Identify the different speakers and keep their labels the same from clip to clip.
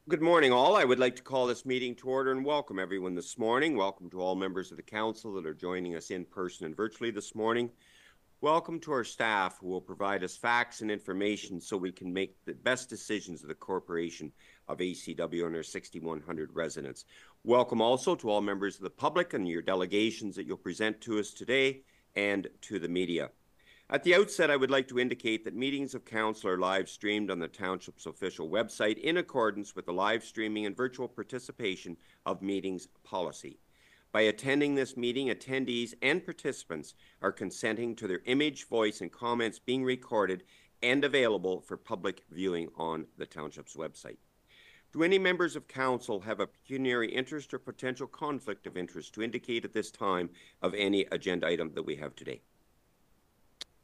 Speaker 1: Good morning, all. I would like to call this meeting to order and welcome everyone this morning. Welcome to all members of the council that are joining us in person and virtually this morning. Welcome to our staff who will provide us facts and information so we can make the best decisions of the corporation of ACW and our 6,100 residents. Welcome also to all members of the public and your delegations that you'll present to us today and to the media. At the outset, I would like to indicate that meetings of council are live streamed on the Township's official website in accordance with the live streaming and virtual participation of meetings policy. By attending this meeting, attendees and participants are consenting to their image, voice, and comments being recorded and available for public viewing on the Township's website. Do any members of council have a pecuniary interest or potential conflict of interest to indicate at this time of any agenda item that we have today?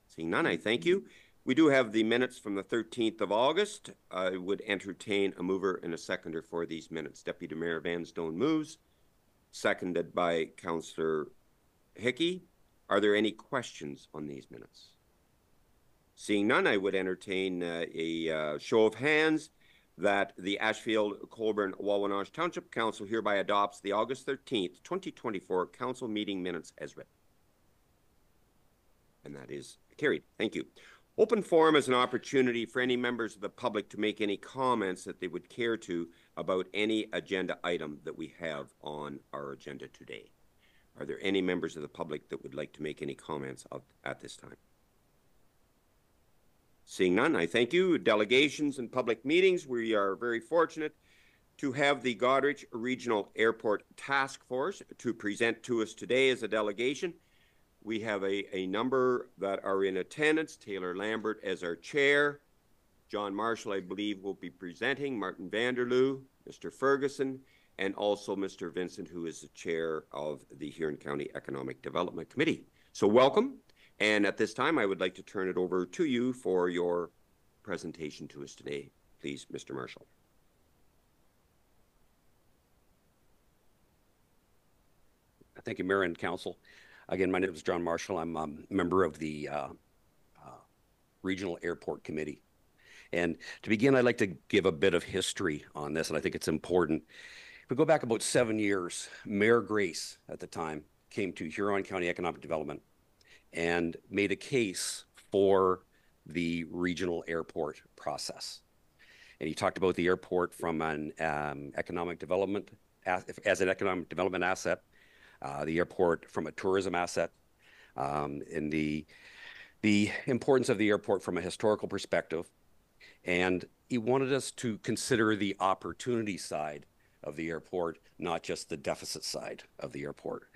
Speaker 1: Seeing none, I thank you. We do have the minutes from the 13th of August. I would entertain a mover and a seconder for these minutes. Deputy Mayor Vanstone moves, seconded by Councillor Hickey. Are there any questions on these minutes? Seeing none, I would entertain a show of hands that the Ashfield-Colborne-Wawanosh Township Council hereby adopts the August 13th, 2024 council meeting minutes as written. And that is carried. Thank you. Open forum is an opportunity for any members of the public to make any comments that they would care to about any agenda item that we have on our agenda today. Are there any members of the public that would like to make any comments at this time? Seeing none, I thank you. Delegations and public meetings, we are very fortunate to have the Goderich Regional Airport Task Force to present to us today as a delegation. We have a number that are in attendance. Taylor Lambert as our chair. John Marshall, I believe, will be presenting. Martin Vanderloo, Mr. Ferguson, and also Mr. Vincent, who is the chair of the Huron County Economic Development Committee. So welcome. And at this time, I would like to turn it over to you for your presentation to us today. Please, Mr. Marshall.
Speaker 2: Thank you, Mayor and Council. Again, my name is John Marshall. I'm a member of the Regional Airport Committee. And to begin, I'd like to give a bit of history on this, and I think it's important. If we go back about 7 years, Mayor Grace at the time came to Huron County Economic Development and made a case for the regional airport process. And he talked about the airport from an economic development, as an economic development asset, the airport from a tourism asset, and the importance of the airport from a historical perspective. And he wanted us to consider the opportunity side of the airport, not just the deficit side of the airport.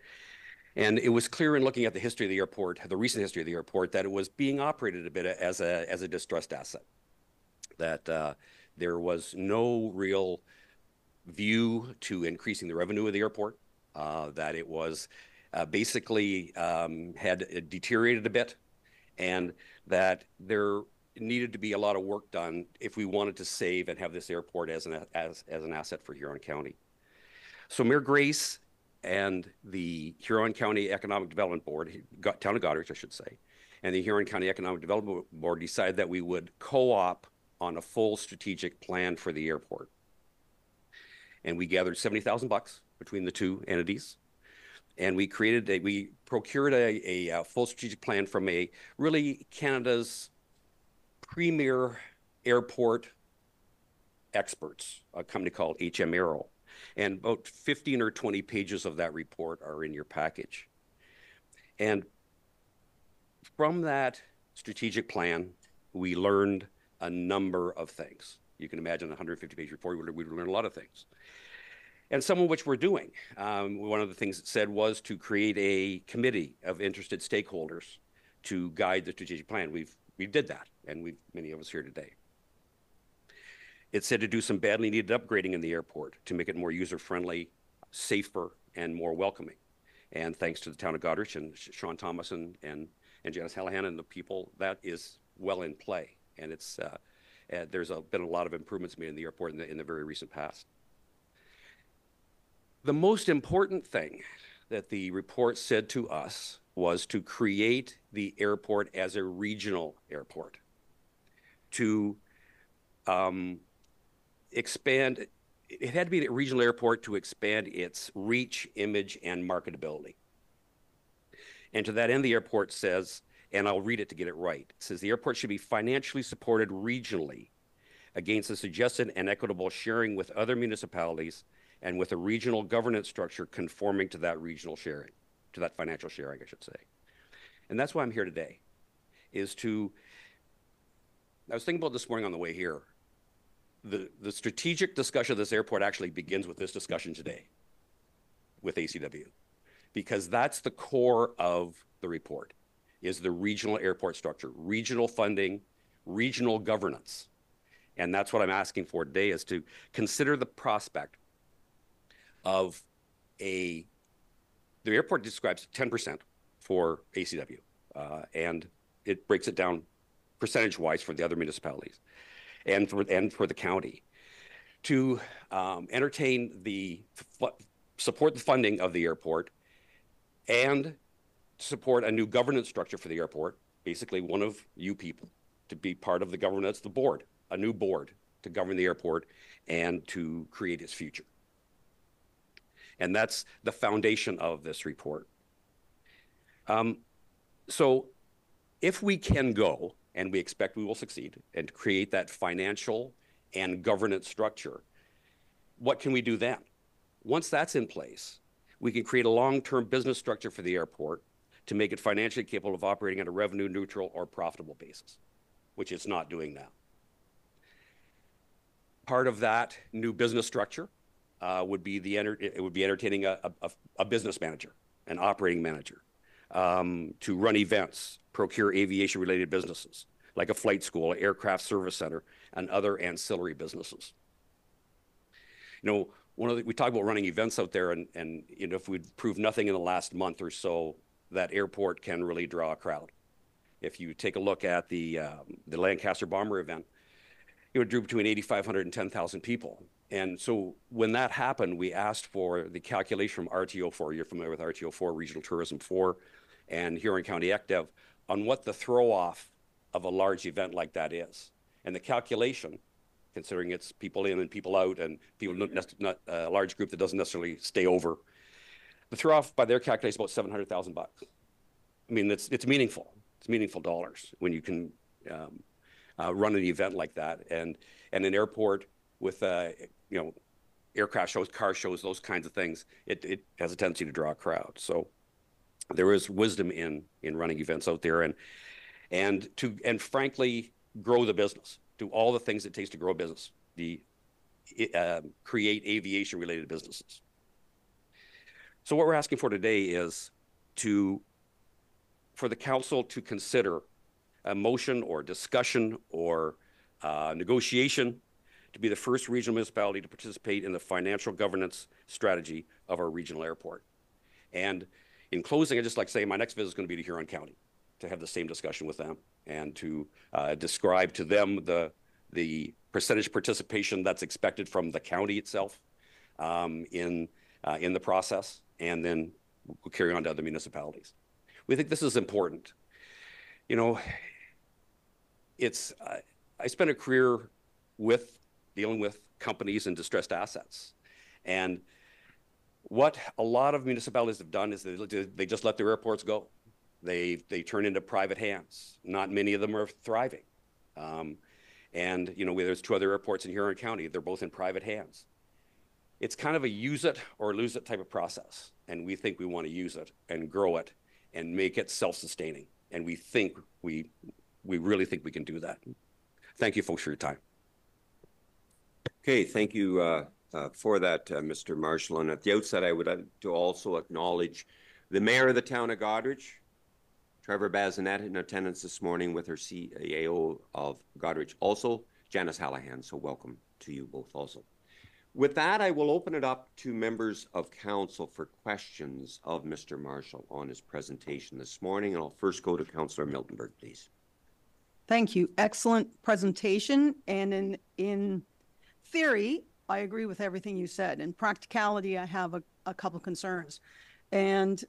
Speaker 2: And it was clear in looking at the history of the airport, the recent history of the airport, that it was being operated a bit as a distressed asset, that there was no real view to increasing the revenue of the airport, that it was basically had deteriorated a bit, and that there needed to be a lot of work done if we wanted to save and have this airport as an asset for Huron County. So Mayor Grace and the Huron County Economic Development Board, Town of Goderich, I should say, and the Huron County Economic Development Board decided that we would co-op on a full strategic plan for the airport. And we gathered $70,000 between the two entities, and we procured a full strategic plan from really Canada's premier airport experts, a company called HM Aero. And about 15 or 20 pages of that report are in your package. And from that strategic plan, we learned a number of things. You can imagine a 150-page report, we learned a lot of things. And some of which we're doing. One of the things it said was to create a committee of interested stakeholders to guide the strategic plan. We did that, and many of us here today. It said to do some badly needed upgrading in the airport to make it more user-friendly, safer, and more welcoming. And thanks to the town of Goderich and Sean Thomas and Janice Hallahan and the people, that is well in play. And it's there's been a lot of improvements made in the airport in the very recent past. The most important thing that the report said to us was to create the airport as a regional airport, to expand it had to be a regional airport to expand its reach, image, and marketability. And to that end, the airport says, and I'll read it to get it right, it says the airport should be financially supported regionally against the suggested and equitable sharing with other municipalities and with a regional governance structure conforming to that regional sharing, to that financial sharing, I should say. And that's why I'm here today, I was thinking about this morning on the way here. The strategic discussion of this airport actually begins with this discussion today with ACW, because that's the core of the report, is the regional airport structure, regional funding, regional governance. And that's what I'm asking for today, is to consider the prospect of the airport describes 10% for ACW, and it breaks it down percentage-wise for the other municipalities and for the county, to support the funding of the airport and support a new governance structure for the airport, basically one of you people to be part of the governance, the board, a new board to govern the airport and to create its future. And that's the foundation of this report. So if we can go, and we expect we will succeed, and create that financial and governance structure, what can we do then? Once that's in place, we can create a long-term business structure for the airport to make it financially capable of operating on a revenue neutral or profitable basis, which it's not doing now. Part of that new business structure would be entertaining a business manager, an operating manager, to run events, procure aviation-related businesses, like a flight school, aircraft service center, and other ancillary businesses. You know, we talk about running events out there, and you know, if we'd proved nothing in the last month or so, that airport can really draw a crowd. If you take a look at the Lancaster bomber event, it drew between 8,500 and 10,000 people. And so when that happened, we asked for the calculation from RTO4. You're familiar with RTO4, Regional Tourism 4, and Huron County ECDEV, on what the throw-off of a large event like that is. And the calculation, considering it's people in and people out and people not a large group that doesn't necessarily stay over, the throw-off by their calculation is about $700,000. I mean, it's meaningful. It's meaningful dollars when you can run an event like that, and an airport with you know, aircraft shows, car shows, those kinds of things. It has a tendency to draw a crowd. So there is wisdom in running events out there, and frankly grow the business. Do all the things it takes to grow a business. Create aviation-related businesses. So what we're asking for today is for the council to consider a motion or discussion or negotiation to be the first regional municipality to participate in the financial governance strategy of our regional airport. And in closing, I'd just like to say my next visit is going to be to Huron County to have the same discussion with them and to describe to them the percentage participation that's expected from the county itself in the process, and then we'll carry on to other municipalities. We think this is important. You know, I spent a career dealing with companies and distressed assets. And what a lot of municipalities have done is they just let their airports go. They turn into private hands. Not many of them are thriving. And, you know, there's 2 other airports in Huron County. They're both in private hands. It's kind of a use it or lose it type of process. And we think we want to use it and grow it and make it self-sustaining. And we really think we can do that. Thank you, folks, for your time.
Speaker 1: Okay, thank you for that, Mr. Marshall. And at the outset, I would like to also acknowledge the mayor of the town of Goderich, Trevor Bazinet, in attendance this morning with her CAO of Goderich, also Janice Hallahan. So welcome to you both also. With that, I will open it up to members of council for questions of Mr. Marshall on his presentation this morning. And I'll first go to Councillor Miltenberg, please.
Speaker 3: Thank you. Excellent presentation. And in theory, I agree with everything you said. In practicality, I have a couple concerns. And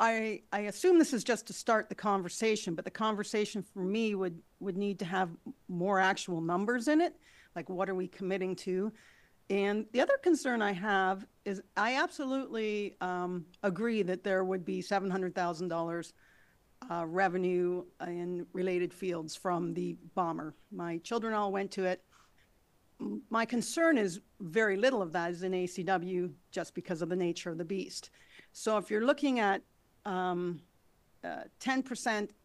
Speaker 3: I assume this is just to start the conversation, but the conversation for me would need to have more actual numbers in it. Like, what are we committing to? And the other concern I have is I absolutely agree that there would be $700,000 revenue in related fields from the bomber. My children all went to it. My concern is very little of that is in ACW just because of the nature of the beast. So if you're looking at 10%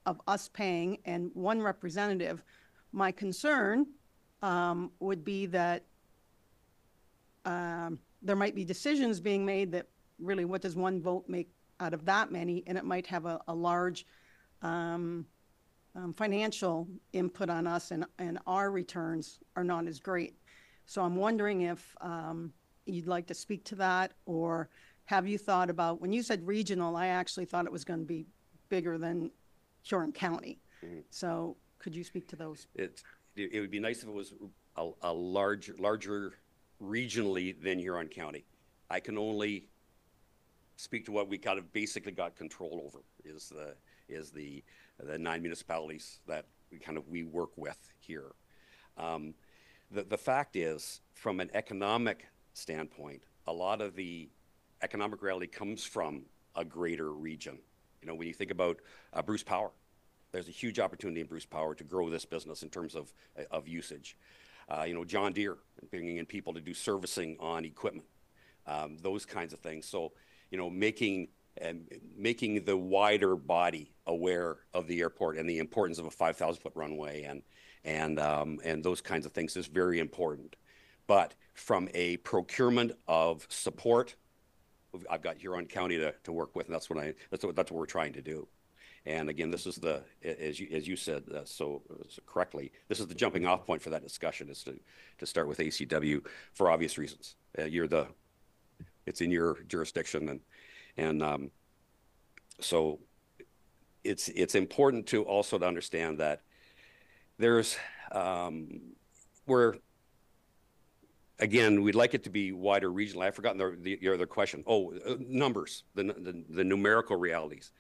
Speaker 3: of us paying and one representative, my concern would be that there might be decisions being made that really, what does one vote make out of that many? And it might have a large financial input on us, and our returns are not as great. So I'm wondering if you'd like to speak to that, or have you thought about, when you said regional, I actually thought it was going to be bigger than Huron County. Mm-hmm. So could you speak to those?
Speaker 2: It would be nice if it was a larger regionally than Huron County. I can only speak to what we kind of basically got control over is the 9 municipalities that we work with here. The fact is, from an economic standpoint, a lot of the economic reality comes from a greater region. You know, when you think about Bruce Power, there's a huge opportunity in Bruce Power to grow this business in terms of usage. You know, John Deere, bringing in people to do servicing on equipment, those kinds of things. So, you know, making the wider body aware of the airport and the importance of a 5,000-foot runway and those kinds of things is very important. But from a procurement of support, I've got Huron County to work with, and that's what we're trying to do. And again, this is as you said so correctly, this is the jumping off point for that discussion, is to start with ACW for obvious reasons. It's in your jurisdiction, and so it's important to also to understand that there's again, we'd like it to be wider regional. I've forgotten your other question. Oh, numbers, the numerical realities.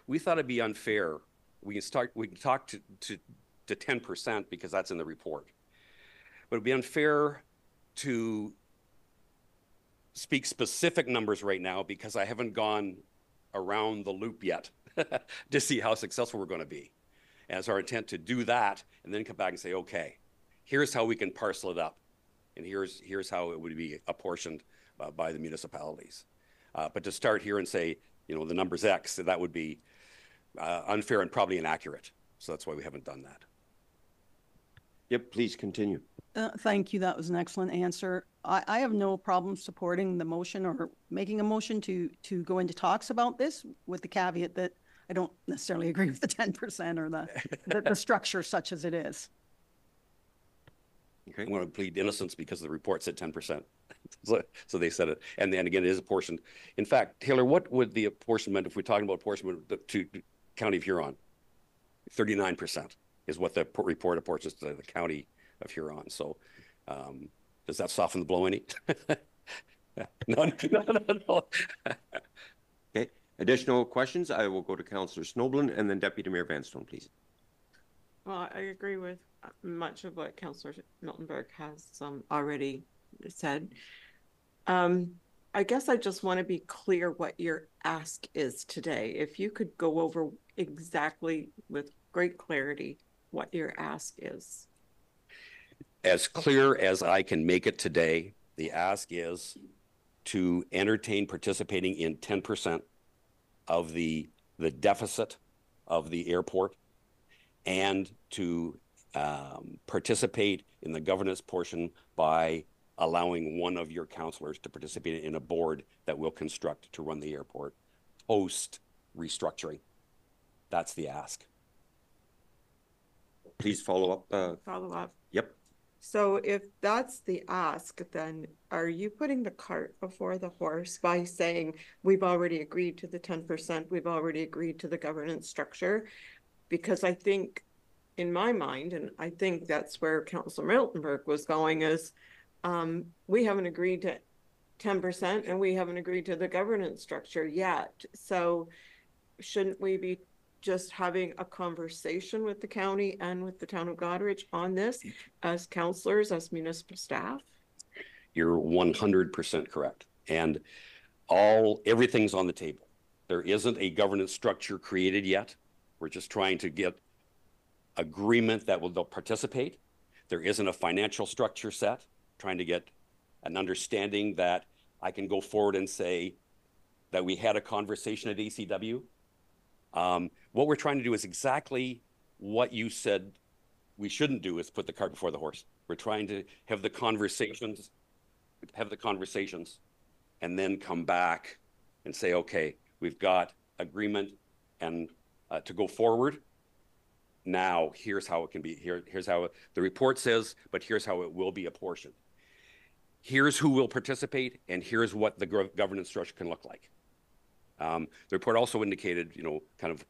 Speaker 2: We thought it'd be unfair. We can talk to 10% because that's in the report. But it'd be unfair to speak specific numbers right now because I haven't gone around the loop yet to see how successful we're going to be. And it's our intent to do that and then come back and say, okay, here's how we can parcel it up. And here's how it would be apportioned by the municipalities. But to start here and say, you know, the number's X, that would be unfair and probably inaccurate. So that's why we haven't done that.
Speaker 1: Yep, please continue.
Speaker 3: Thank you. That was an excellent answer. I have no problem supporting the motion or making a motion to go into talks about this, with the caveat that I don't necessarily agree with the 10% or the structure such as it is.
Speaker 2: Okay. I'm going to plead innocence because the report said 10%. So they said it. And then again, it is apportioned. In fact, Taylor, what would the apportionment, if we're talking about apportionment to County of Huron? 39% is what the report apportions to the County of Huron. So does that soften the blow any? No.
Speaker 1: Okay. Additional questions? I will go to Councillor Snoblin and then Deputy Mayor Vanstone, please.
Speaker 4: Well, I agree with much of what Councillor Miltenberg has already said. I guess I just want to be clear what your ask is today. If you could go over exactly with great clarity what your ask is.
Speaker 2: As clear as I can make it today, the ask is to entertain participating in 10% of the deficit of the airport and to participate in the governance portion by allowing one of your councillors to participate in a board that will construct to run the airport post restructuring. That's the ask.
Speaker 1: Please follow up.
Speaker 4: Follow up.
Speaker 1: Yep.
Speaker 4: So if that's the ask, then are you putting the cart before the horse by saying we've already agreed to the 10%, we've already agreed to the governance structure? Because I think, in my mind, and I think that's where Councillor Miltenberg was going, is we haven't agreed to 10% and we haven't agreed to the governance structure yet. So shouldn't we be just having a conversation with the county and with the town of Goderich on this as counselors, as municipal staff?
Speaker 2: You're 100% correct. And everything's on the table. There isn't a governance structure created yet. We're just trying to get agreement that they'll participate. There isn't a financial structure set, trying to get an understanding that I can go forward and say that we had a conversation at ACW. What we're trying to do is exactly what you said we shouldn't do, is put the cart before the horse. We're trying to have the conversations, and then come back and say, okay, we've got agreement and to go forward. Now, here's how it can be. Here's how the report says, but here's how it will be apportioned. Here's who will participate, and here's what the governance structure can look like. The report also indicated, kind of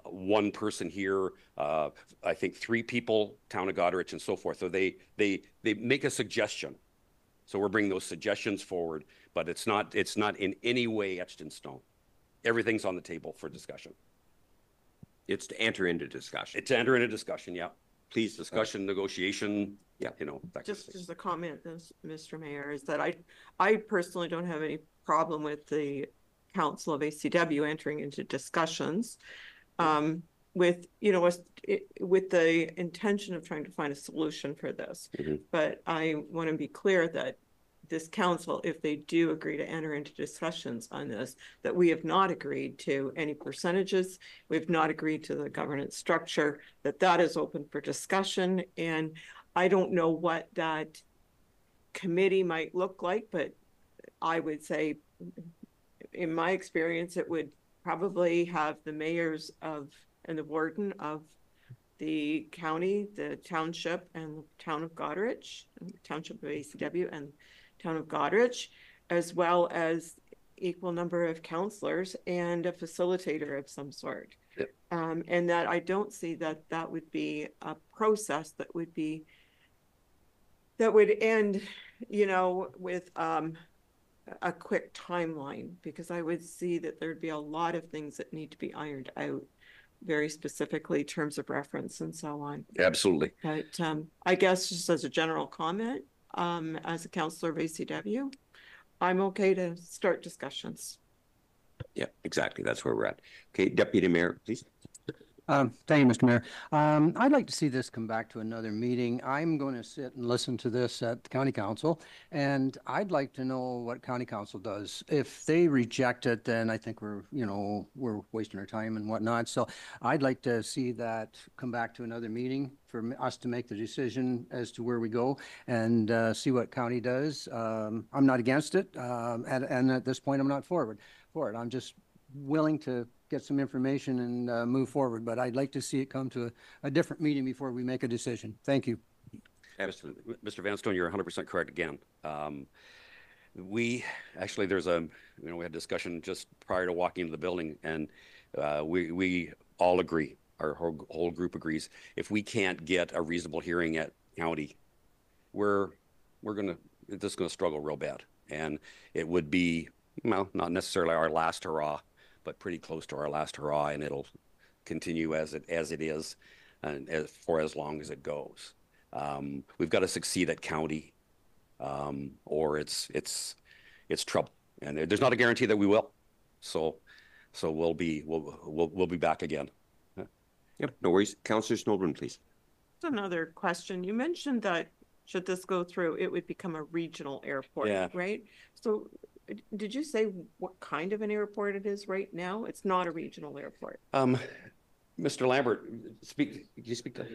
Speaker 2: one person here, I think 3 people, town of Goderich, and so forth. So they make a suggestion. So we're bringing those suggestions forward, but it's not in any way etched in stone. Everything's on the table for discussion.
Speaker 1: It's to enter into discussion.
Speaker 2: It's to enter into discussion, yeah.
Speaker 1: Please.
Speaker 2: Discussion, negotiation,
Speaker 1: yeah.
Speaker 2: That
Speaker 4: just as a comment, Mr. Mayor, is that I personally don't have any problem with the Council of ACW entering into discussions with the intention of trying to find a solution for this. Mm-hmm. But I want to be clear that this council, if they do agree to enter into discussions on this, that we have not agreed to any percentages, we've not agreed to the governance structure, that is open for discussion. And I don't know what that committee might look like, but I would say, in my experience, it would probably have the mayors and the warden of the county, the township, and the town of Goderich, and the township of ACW, and town of Goderich, as well as equal number of counselors and a facilitator of some sort. Yep. And that I don't see that would be a process that would end, with a quick timeline, because I would see that there'd be a lot of things that need to be ironed out, very specifically terms of reference and so on.
Speaker 2: Absolutely.
Speaker 4: But I guess just as a general comment, as a counselor of ACW, I'm okay to start discussions.
Speaker 1: Yeah, exactly. That's where we're at. Okay, Deputy Mayor, please.
Speaker 5: Thank you, Mr. Mayor. I'd like to see this come back to another meeting. I'm going to sit and listen to this at the County Council, and I'd like to know what County Council does. If they reject it, then I think we're wasting our time and whatnot. So I'd like to see that come back to another meeting for us to make the decision as to where we go and see what county does. I'm not against it, and at this point, I'm not for it. I'm just willing to get some information and move forward, but I'd like to see it come to a different meeting before we make a decision. Thank you.
Speaker 2: Absolutely. Mr. Vanstone, you're 100% correct again. We actually, we had a discussion just prior to walking into the building, and we all agree, our whole group agrees, if we can't get a reasonable hearing at county, we're just gonna struggle real bad. And it would be, well, not necessarily our last hurrah, but pretty close to our last hurrah, and it'll continue as it is, and for as long as it goes. We've got to succeed at county, or it's trouble, and there's not a guarantee that we will. So we'll be back again.
Speaker 1: Yep, no worries. Councillor Snowden, please.
Speaker 4: Another question. You mentioned that should this go through, it would become a regional airport, yeah, right? So did you say what kind of an airport it is right now? It's not a regional airport.
Speaker 2: Mr. Lambert, can you speak to?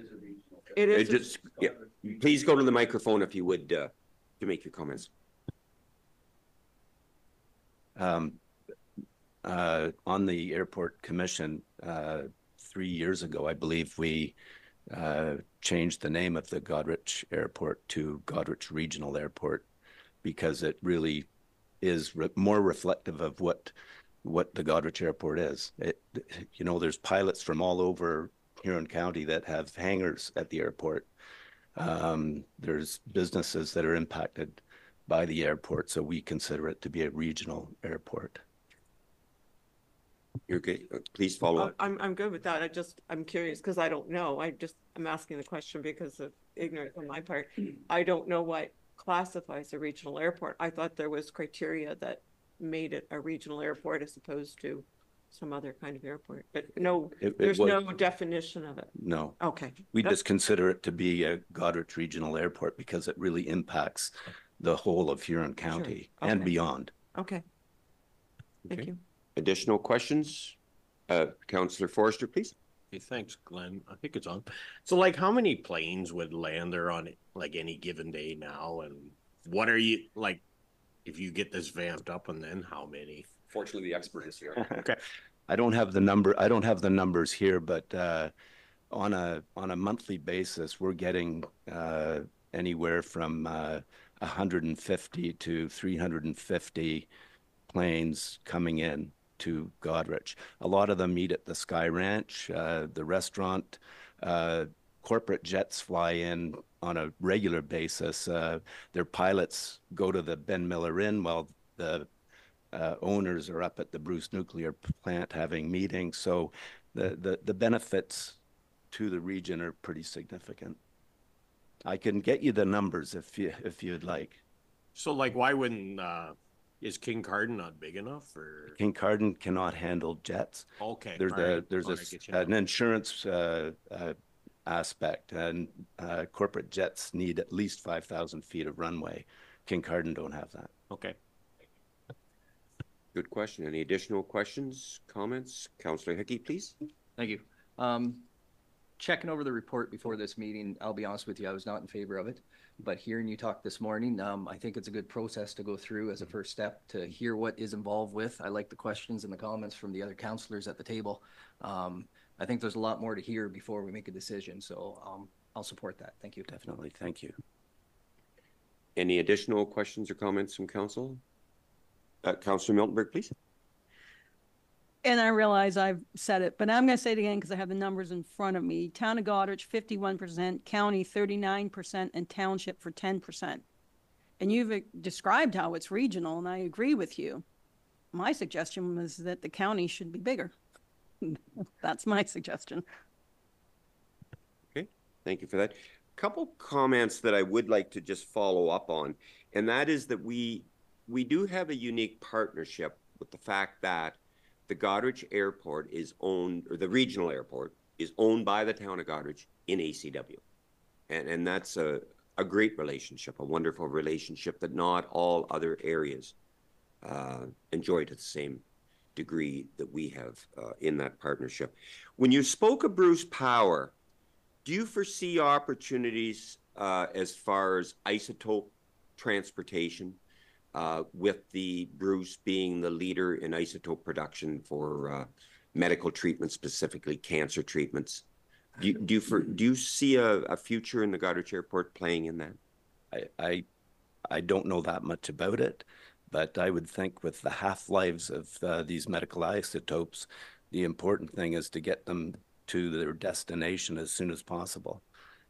Speaker 4: It is.
Speaker 1: Just, yeah, please go to the microphone if you would to make your comments.
Speaker 6: On the airport commission, 3 years ago, I believe we changed the name of the Goderich Airport to Goderich Regional Airport, because it really is more reflective of what the Goderich Airport is. There's pilots from all over Huron County that have hangars at the airport. There's businesses that are impacted by the airport, so we consider it to be a regional airport.
Speaker 1: You're okay. Please follow up.
Speaker 4: I'm good with that. I'm curious because I don't know. I'm asking the question because of ignorance on my part. I don't know what classifies a regional airport. I thought there was criteria that made it a regional airport as opposed to some other kind of airport, but no, there's no definition of it.
Speaker 6: No.
Speaker 4: Okay.
Speaker 6: We just consider it to be a Goderich Regional Airport because it really impacts the whole of Huron County and beyond.
Speaker 4: Okay. Thank you.
Speaker 1: Additional questions? Councillor Forrester, please.
Speaker 7: Hey, thanks, Glenn. I think it's on. So like how many planes would land there on like any given day now? And what are you like, if you get this vamped up, and then how many?
Speaker 2: Fortunately, the expert is here.
Speaker 7: Okay.
Speaker 6: I don't have the numbers here, but on a monthly basis, we're getting anywhere from 150 to 350 planes coming in to Goderich. A lot of them meet at the Sky Ranch, the restaurant. Corporate jets fly in on a regular basis. Their pilots go to the Ben Miller Inn while the owners are up at the Bruce nuclear plant having meetings. So the benefits to the region are pretty significant. I can get you the numbers if you'd like.
Speaker 7: So like, why wouldn't, is King Carden not big enough, or?
Speaker 6: King Carden cannot handle jets.
Speaker 7: Okay.
Speaker 6: There's an insurance aspect, and corporate jets need at least 5,000 feet of runway. King Carden don't have that.
Speaker 7: Okay.
Speaker 1: Good question. Any additional questions, comments? Councillor Hickey, please.
Speaker 8: Thank you. Checking over the report before this meeting, I'll be honest with you, I was not in favor of it. But hearing you talk this morning, I think it's a good process to go through as a first step to hear what is involved with. I like the questions and the comments from the other councillors at the table. I think there's a lot more to hear before we make a decision. So I'll support that. Thank you.
Speaker 6: Definitely. Thank you.
Speaker 1: Any additional questions or comments from council? Councillor Miltenberg, please.
Speaker 3: And I realize I've said it, but I'm going to say it again because I have the numbers in front of me. Town of Goderich, 51%, county, 39%, and township for 10%. And you've described how it's regional, and I agree with you. My suggestion was that the county should be bigger. That's my suggestion.
Speaker 1: Okay, thank you for that. A couple comments that I would like to just follow up on, and that is that we do have a unique partnership with the fact that the Goderich Airport is owned, or the regional airport is owned by the town of Goderich in ACW. And that's a great relationship, a wonderful relationship that not all other areas enjoy to the same degree that we have in that partnership. When you spoke of Bruce Power, do you foresee opportunities as far as isotope transportation? With the Bruce being the leader in isotope production for medical treatments, specifically cancer treatments. Do you see a future in the Goderich Airport playing in that?
Speaker 6: I don't know that much about it, but I would think with the half-lives of these medical isotopes, the important thing is to get them to their destination as soon as possible.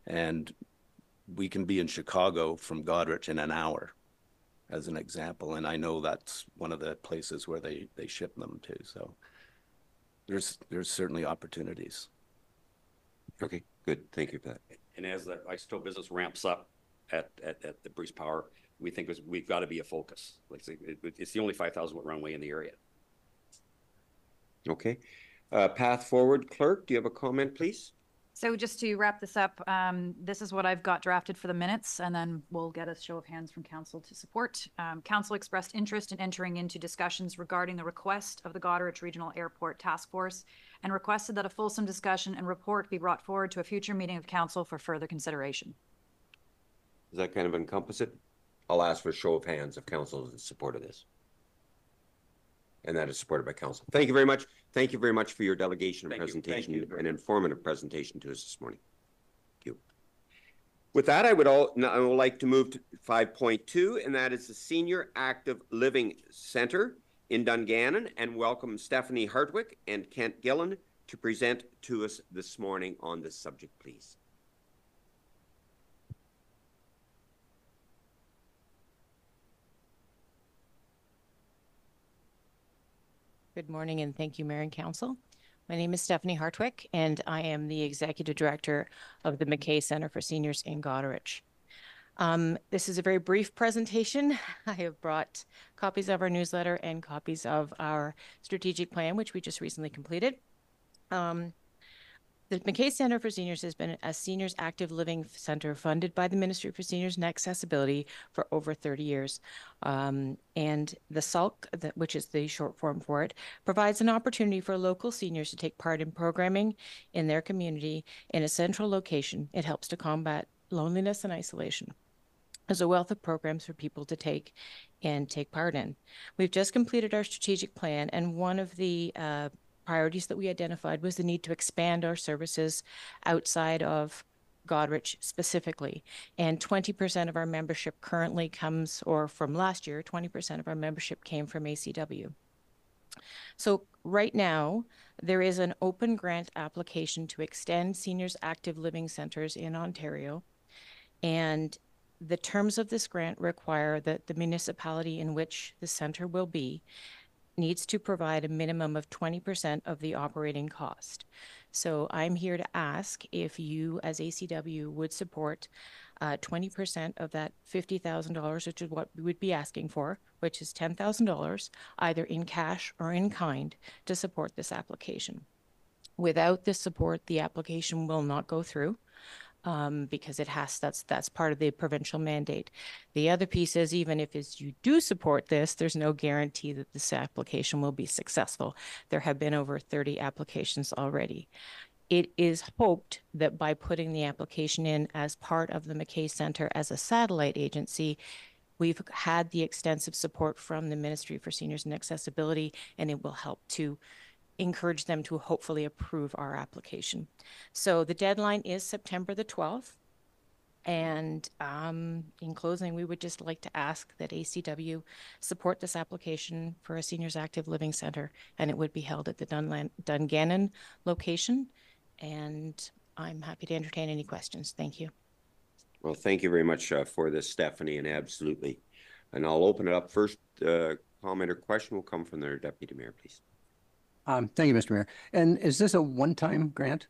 Speaker 6: And we can be in Chicago from Goderich in an hour, as an example, and I know that's one of the places where they ship them to. So there's certainly opportunities.
Speaker 1: Okay, good. Thank you for that.
Speaker 2: And as the isotope business ramps up at the Bruce Power, we think we've got to be a focus. Like it's the only 5,000 foot runway in the area.
Speaker 1: Okay. Path forward, clerk, do you have a comment, please?
Speaker 9: So just to wrap this up, this is what I've got drafted for the minutes, and then we'll get a show of hands from council to support. Council expressed interest in entering into discussions regarding the request of the Goderich Regional Airport Task Force and requested that a fulsome discussion and report be brought forward to a future meeting of council for further consideration.
Speaker 1: Does that kind of encompass it? I'll ask for a show of hands if council is in support of this. And that is supported by council. Thank you very much. Thank you very much for your delegation and presentation, an informative presentation to us this morning. Thank you. With that, I would like to move to 5.2, and that is the Senior Active Living Center in Dungannon, and welcome Stephanie Hartwick and Kent Gillen to present to us this morning on this subject, please.
Speaker 10: Good morning, and thank you, Mayor and Council. My name is Stephanie Hartwick, and I am the Executive Director of the McKay Center for Seniors in Goderich. This is a very brief presentation. I have brought copies of our newsletter and copies of our strategic plan, which we just recently completed. The McKay Center for Seniors has been a seniors active living center funded by the Ministry for Seniors and Accessibility for over 30 years. And the SALC, which is the short form for it, provides an opportunity for local seniors to take part in programming in their community in a central location. It helps to combat loneliness and isolation. There's a wealth of programs for people to take part in. We've just completed our strategic plan, and one of the priorities that we identified was the need to expand our services outside of Goderich specifically. And 20% of our membership currently comes, or from last year, 20% of our membership came from ACW. So right now, there is an open grant application to extend seniors active living centers in Ontario. And the terms of this grant require that the municipality in which the center will be needs to provide a minimum of 20% of the operating cost. So I'm here to ask if you as ACW would support 20% of that $50,000, which is what we would be asking for, which is $10,000, either in cash or in kind, to support this application. Without this support, the application will not go through. Because that's part of the provincial mandate. The other piece is, even if you do support this, there's no guarantee that this application will be successful. There have been over 30 applications already. It is hoped that by putting the application in as part of the McKay Center as a satellite agency, we've had the extensive support from the Ministry for Seniors and Accessibility, and it will help to encourage them to hopefully approve our application. So the deadline is September the 12th. And in closing, we would just like to ask that ACW support this application for a seniors active living center, and it would be held at the Dungannon location. And I'm happy to entertain any questions. Thank you.
Speaker 1: Well, thank you very much for this, Stephanie, and absolutely. And I'll open it up. First comment or question will come from their Deputy Mayor, please.
Speaker 5: Thank you, Mr. Mayor. And is this a one-time grant,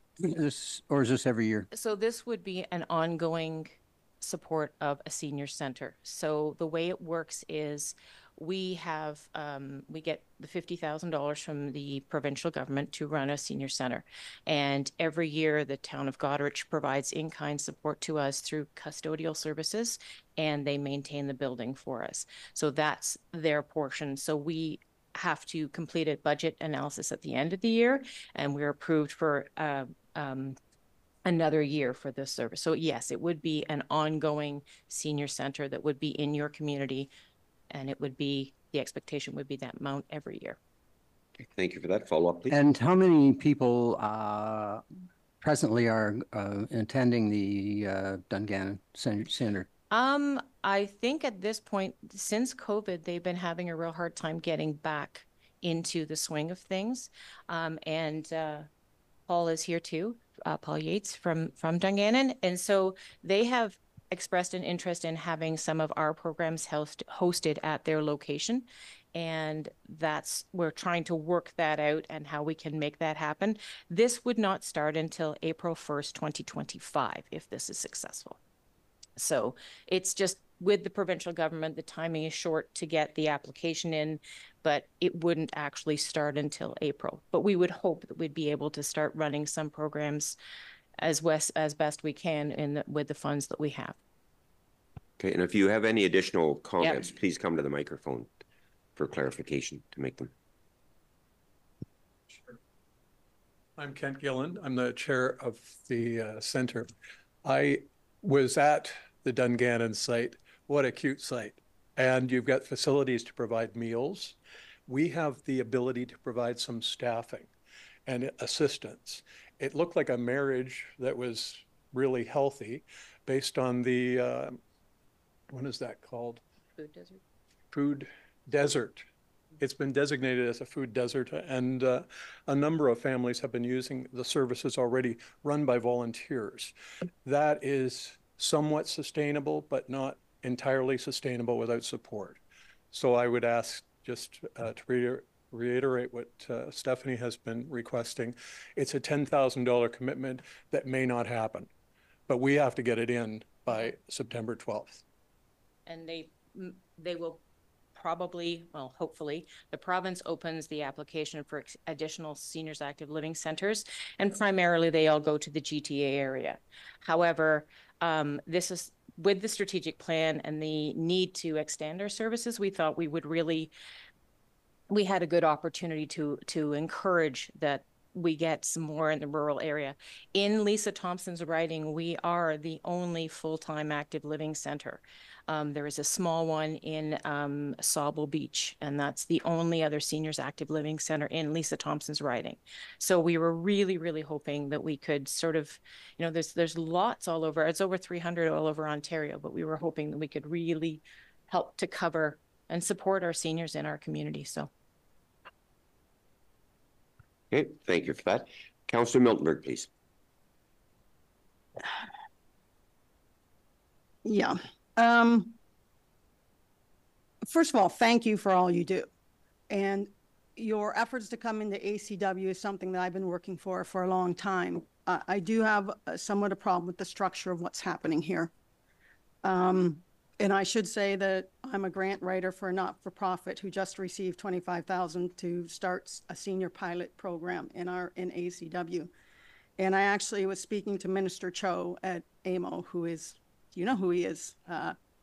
Speaker 5: or is this every year?
Speaker 10: So this would be an ongoing support of a senior center. So the way it works is we get the $50,000 from the provincial government to run a senior center. And every year the town of Goderich provides in-kind support to us through custodial services, and they maintain the building for us. So that's their portion. So we have to complete a budget analysis at the end of the year, and we're approved for another year for this service. So yes, it would be an ongoing senior center that would be in your community, and it would be, the expectation would be that amount every year.
Speaker 1: Okay, thank you for that. Follow-up, please.
Speaker 5: And how many people presently are attending the Dungannon Center?
Speaker 10: I think at this point, since COVID, they've been having a real hard time getting back into the swing of things. And Paul is here too, Paul Yates from Dungannon. And so they have expressed an interest in having some of our programs hosted at their location. And we're trying to work that out and how we can make that happen. This would not start until April 1st, 2025, if this is successful. So it's just with the provincial government, the timing is short to get the application in, but it wouldn't actually start until April. But we would hope that we'd be able to start running some programs as best we can with the funds that we have.
Speaker 1: Okay, and if you have any additional comments, please come to the microphone for clarification to make them.
Speaker 11: Sure. I'm Kent Gilland. I'm the chair of the center. I was at the Dungannon site. What a cute site. And you've got facilities to provide meals. We have the ability to provide some staffing and assistance. It looked like a marriage that was really healthy based on the, what is that called?
Speaker 10: Food desert.
Speaker 11: Food desert. It's been designated as a food desert, and a number of families have been using the services already, run by volunteers. That is somewhat sustainable, but not entirely sustainable without support. So I would ask just to reiterate what Stephanie has been requesting. It's a $10,000 commitment that may not happen, but we have to get it in by September 12th.
Speaker 10: And they will probably, well, hopefully, the province opens the application for additional seniors active living centers, and primarily they all go to the GTA area. However, this is with the strategic plan and the need to extend our services, we thought we had a good opportunity to encourage that we get some more in the rural area. In Lisa Thompson's writing, we are the only full-time active living center. There is a small one in Sauble Beach, and that's the only other seniors active living center in Lisa Thompson's writing. So we were really, really hoping that we could sort of, you know, there's lots all over. It's over 300 all over Ontario, but we were hoping that we could really help to cover and support our seniors in our community. So.
Speaker 1: Okay, thank you for that. Councillor Miltenberg, please.
Speaker 3: Yeah. First of all, thank you for all you do. And your efforts to come into ACW is something that I've been working for a long time. I do have somewhat a problem with the structure of what's happening here. And I should say that I'm a grant writer for a not-for-profit who just received $25,000 to start a senior pilot program in ACW. And I actually was speaking to Minister Cho at AMO, who is, do you know who he is?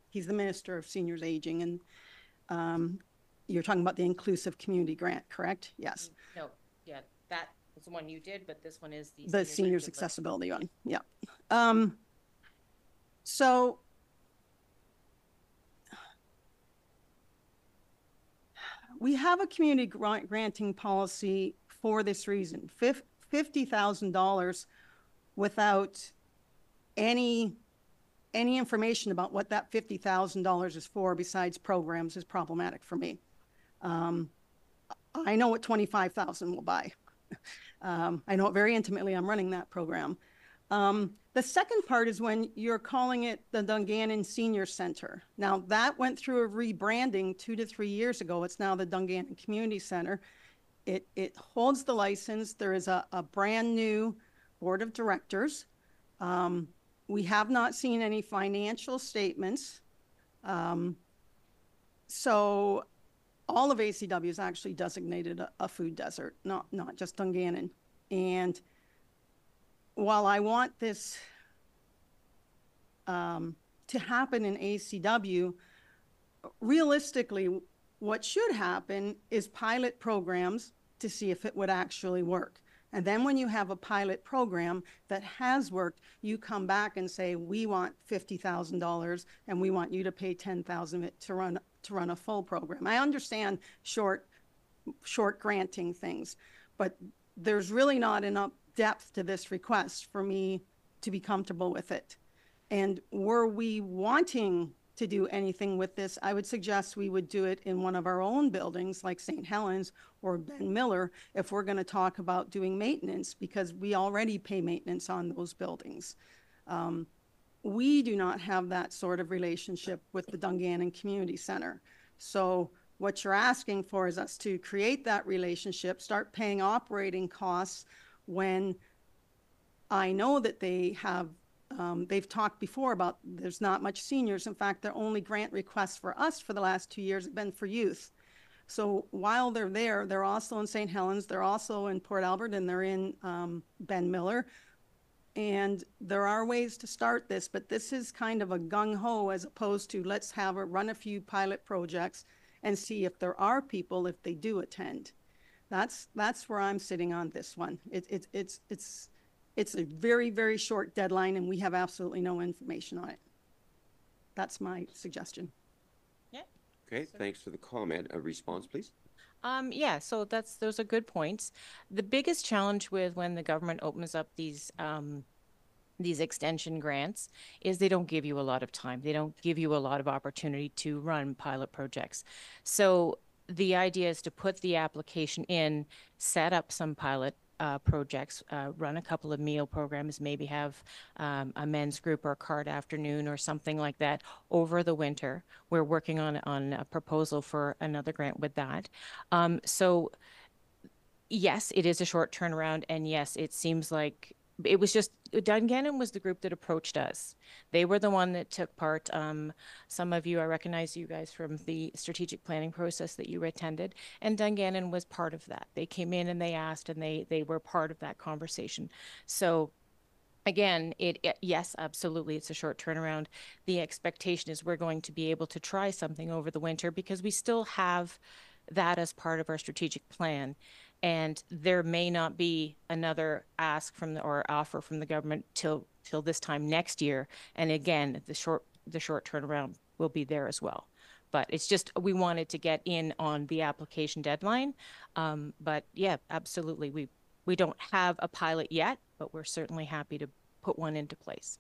Speaker 3: He's the Minister of Seniors Aging. And you're talking about the Inclusive Community Grant, correct? Yes.
Speaker 10: No, yeah, that was the one you did, but this one is
Speaker 3: the Seniors Accessibility one. Yeah. So we have a community granting policy for this reason, $50,000 without any information about what that $50,000 is for besides programs is problematic for me. I know what $25,000 will buy. I know it very intimately. I'm running that program. The second part is when you're calling it the Dungannon Senior Center. Now, that went through a rebranding 2 to 3 years ago. It's now the Dungannon Community Center. It holds the license. There is a brand new board of directors. We have not seen any financial statements. So all of ACW is actually designated a food desert, not just Dungannon. And while I want this to happen in ACW, realistically, what should happen is pilot programs to see if it would actually work. And then when you have a pilot program that has worked, you come back and say, we want $50,000 and we want you to pay $10,000 to run a full program. I understand short granting things, but there's really not enough depth to this request for me to be comfortable with it. And were we wanting to do anything with this, I would suggest we would do it in one of our own buildings like St. Helens or Ben Miller if we're going to talk about doing maintenance, because we already pay maintenance on those buildings. We do not have that sort of relationship with the Dungannon Community Center. So what you're asking for is us to create that relationship, start paying operating costs when I know that they have they've talked before about there's not much seniors. In fact, their only grant requests for us for the last 2 years have been for youth. So while they're there, they're also in St. Helens, they're also in Port Albert, and they're in Ben Miller. And there are ways to start this, but this is kind of a gung-ho as opposed to let's have run a few pilot projects and see if there are people, if they do attend. That's where I'm sitting on this one. It's a very, very short deadline, and we have absolutely no information on it. That's my suggestion.
Speaker 10: Yeah.
Speaker 1: Okay, thanks for the comment. A response, please.
Speaker 10: Yeah, so those are good points. The biggest challenge with when the government opens up these extension grants is they don't give you a lot of time. They don't give you a lot of opportunity to run pilot projects. So the idea is to put the application in, set up some pilot projects, run a couple of meal programs, maybe have a men's group or a card afternoon or something like that over the winter. We're working on a proposal for another grant with that. So yes, it is a short turnaround, and yes, it seems like it was just Dungannon was the group that approached us. They were the one that took part. Some of you, I recognize you guys from the strategic planning process that you attended, and Dungannon was part of that. They came in and they asked, and they were part of that conversation. So again, yes, absolutely, it's a short turnaround. The expectation is we're going to be able to try something over the winter because we still have that as part of our strategic plan. And there may not be another ask from or offer from the government till this time next year. And again, the short turnaround will be there as well. But it's just we wanted to get in on the application deadline. But yeah, absolutely, we don't have a pilot yet, but we're certainly happy to put one into place.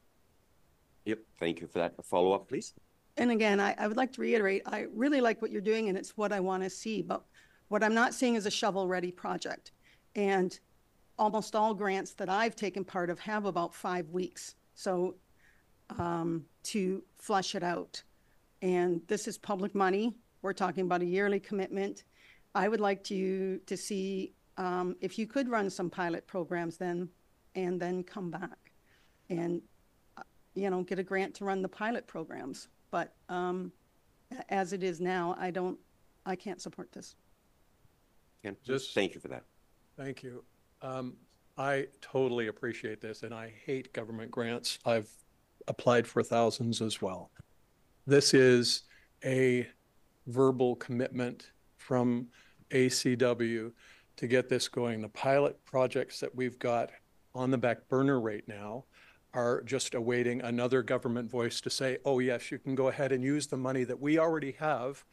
Speaker 1: Yep, thank you for that. A follow-up, please.
Speaker 3: And again, I would like to reiterate, I really like what you're doing, and it's what I want to see. But what I'm not seeing is a shovel-ready project. And almost all grants that I've taken part of have about 5 weeks. So to flush it out. And this is public money. We're talking about a yearly commitment. I would like to see if you could run some pilot programs then, and then come back and, get a grant to run the pilot programs. But as it is now, I can't support this.
Speaker 1: Ken,
Speaker 11: Just
Speaker 1: thank you for that.
Speaker 11: Thank you. I totally appreciate this, and I hate government grants. I've applied for thousands as well. This is a verbal commitment from ACW to get this going. The pilot projects that we've got on the back burner right now are just awaiting another government voice to say, oh yes, you can go ahead and use the money that we already have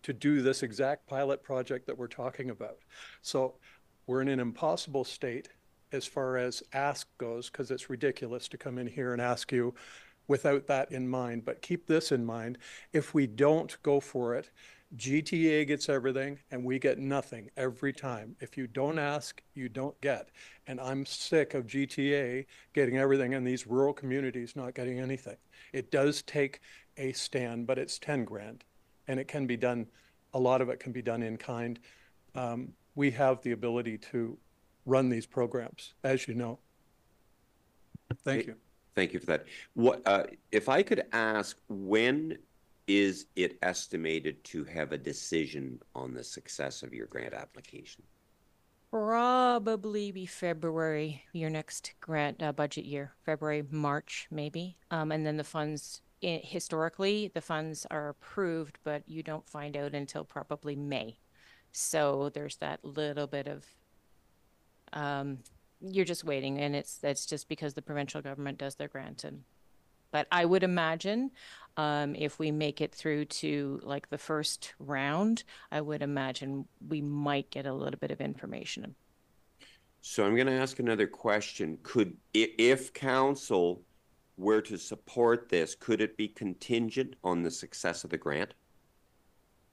Speaker 11: to do this exact pilot project that we're talking about. So we're in an impossible state as far as ask goes, because it's ridiculous to come in here and ask you without that in mind. But keep this in mind. If we don't go for it, GTA gets everything and we get nothing every time. If you don't ask, you don't get. And I'm sick of GTA getting everything and these rural communities not getting anything. It does take a stand, but it's 10 grand. And it can be done, a lot of it can be done in kind. We have the ability to run these programs, as you know. Thank you.
Speaker 1: Thank you for that. What, if I could ask, when is it estimated to have a decision on the success of your grant application?
Speaker 10: Probably be February, your next grant budget year, February, March, maybe. And then the funds, historically, the funds are approved, but you don't find out until probably May. So there's that little bit of, you're just waiting, and that's just because the provincial government does their grant. But I would imagine if we make it through to like the first round, I would imagine we might get a little bit of information.
Speaker 1: So I'm going to ask another question. If council were to support this, could it be contingent on the success of the grant?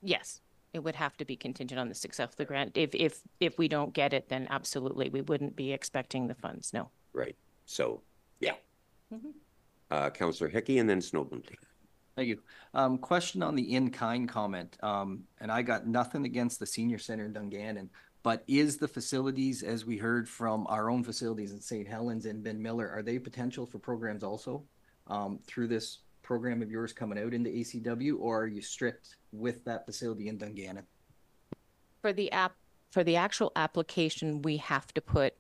Speaker 10: Yes, it would have to be contingent on the success of the grant. If we don't get it, then absolutely, we wouldn't be expecting the funds, no.
Speaker 1: Right. So, yeah.
Speaker 10: Mm-hmm.
Speaker 1: Councillor Hickey and then Snowden, please.
Speaker 8: Thank you. Question on the in-kind comment. And I got nothing against the senior center in Dungannon, but is the facilities, as we heard from our own facilities in St. Helens and Ben Miller, are they potential for programs also through this program of yours coming out into ACW, or are you strict with that facility in Dungannon?
Speaker 10: For the actual application, we have to put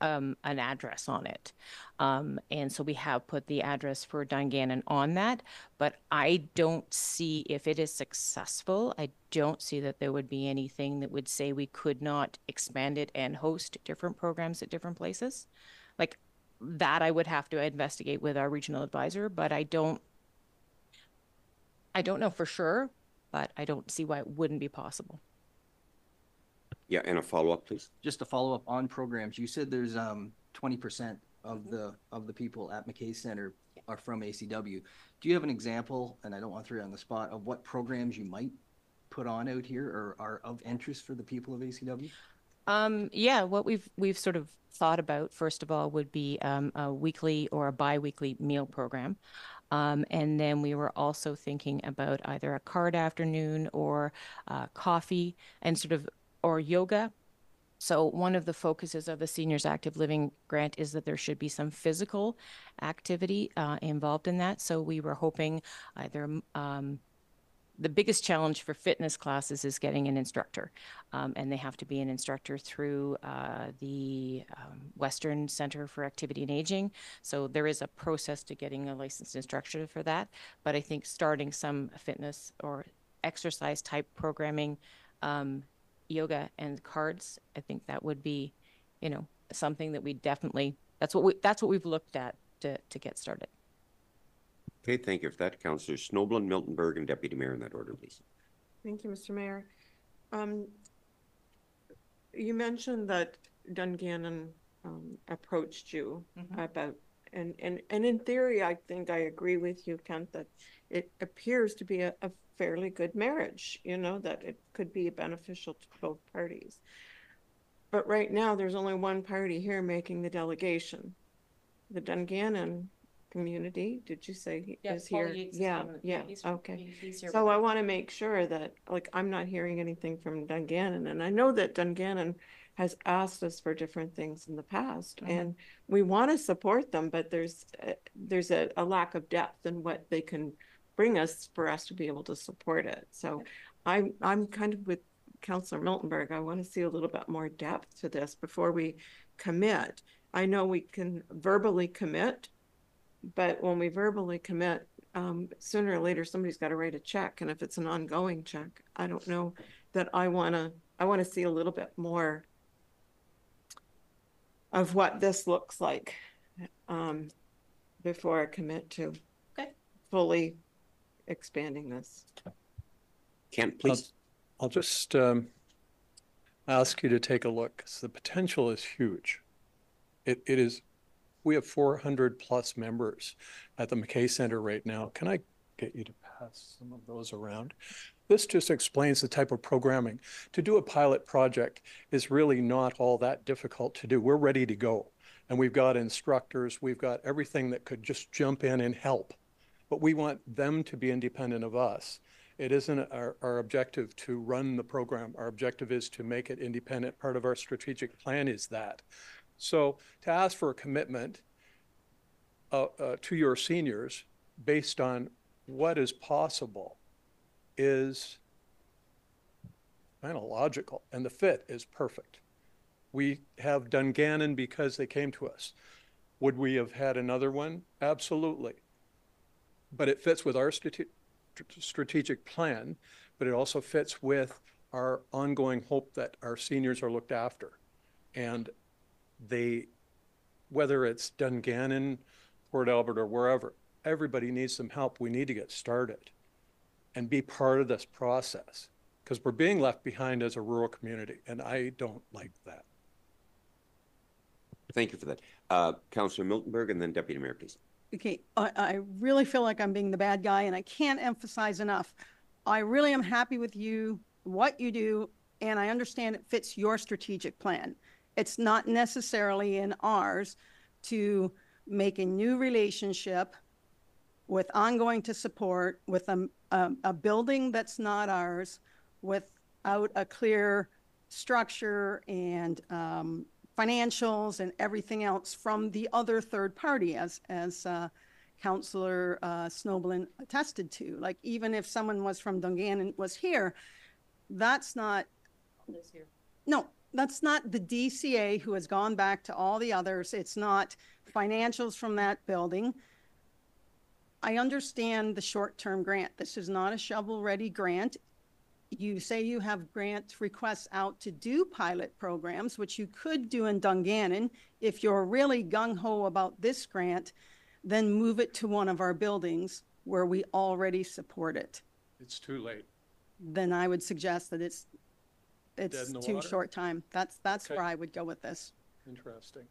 Speaker 10: an address on it. And so we have put the address for Dungannon on that, but I don't see, if it is successful, I don't see that there would be anything that would say we could not expand it and host different programs at different places. Like that I would have to investigate with our regional advisor, but I don't know for sure, but I don't see why it wouldn't be possible.
Speaker 1: Yeah, and a follow-up, please.
Speaker 8: Just to follow up on programs, you said there's 20% of the people at McKay Center are from ACW. Do you have an example, and I don't want to throw you on the spot, of what programs you might put on out here or are of interest for the people of ACW?
Speaker 10: Yeah, what we've sort of thought about, first of all, would be a weekly or a bi-weekly meal program. And then we were also thinking about either a card afternoon or coffee and sort of, or yoga. So one of the focuses of the Seniors Active Living Grant is that there should be some physical activity involved in that. So we were hoping either the biggest challenge for fitness classes is getting an instructor, and they have to be an instructor through the Western Center for Activity and Aging. So there is a process to getting a licensed instructor for that. But I think starting some fitness or exercise type programming, yoga and cards, I think that would be, you know, something that we definitely, that's what we've looked at to get started.
Speaker 1: Okay, thank you for that. Councillor Snowblin, Miltonberg, and Deputy Mayor in that order, please.
Speaker 4: Thank you, Mr. Mayor. You mentioned that Dungannon approached you about, and in theory, I think I agree with you, Kent, that it appears to be a fairly good marriage, you know, that it could be beneficial to both parties. But right now, there's only one party here making the delegation. The Dungannon community, did you say is here? Yeah, okay. So I want to make sure that, like, I'm not hearing anything from Dungannon, and I know that Dungannon has asked us for different things in the past, and we want to support them, but there's a lack of depth in what they can bring us for us to be able to support it. So I'm kind of with Councillor Miltenberg. I want to see a little bit more depth to this before we commit. I know we can verbally commit, but when we verbally commit, sooner or later somebody's got to write a check, and if it's an ongoing check, I don't know that I want to see a little bit more of what this looks like before I commit to fully expanding this.
Speaker 1: Kent, please.
Speaker 11: I'll just ask you to take a look. So the potential is huge. It is. We have 400 plus members at the McKay Center right now. Can I get you to pass some of those around? This just explains the type of programming. To do a pilot project is really not all that difficult to do. We're ready to go. And we've got instructors, we've got everything that could just jump in and help. But we want them to be independent of us. It isn't our objective to run the program. Our objective is to make it independent. Part of our strategic plan is that. So to ask for a commitment to your seniors based on what is possible is kind of logical, and the fit is perfect. We have Dungannon because they came to us. Would we have had another one? Absolutely. But it fits with our strategic plan, but it also fits with our ongoing hope that our seniors are looked after. And whether it's Dungannon, Port Albert, or wherever, everybody needs some help. We need to get started and be part of this process, because we're being left behind as a rural community, and I don't like that.
Speaker 1: Thank you for that. Councillor Miltenberg, and then Deputy Mayor, please.
Speaker 3: Okay, I really feel like I'm being the bad guy, and I can't emphasize enough. I really am happy with you, what you do, and I understand it fits your strategic plan. It's not necessarily in ours to make a new relationship with ongoing to support with a building that's not ours, without a clear structure and financials and everything else from the other third party, as Councillor Snowblin attested to. Like, even if someone was from Dungannon was here, that's not. No. That's not the DCA who has gone back to all the others. It's not financials from that building. I understand the short-term grant. This is not a shovel-ready grant. You say you have grant requests out to do pilot programs, which you could do in Dungannon. If you're really gung-ho about this grant, then move it to one of our buildings where we already support it.
Speaker 11: It's too late.
Speaker 3: Then I would suggest that it's too
Speaker 11: water?
Speaker 3: short time. That's
Speaker 11: Okay.
Speaker 3: where I would go with this.
Speaker 11: Interesting.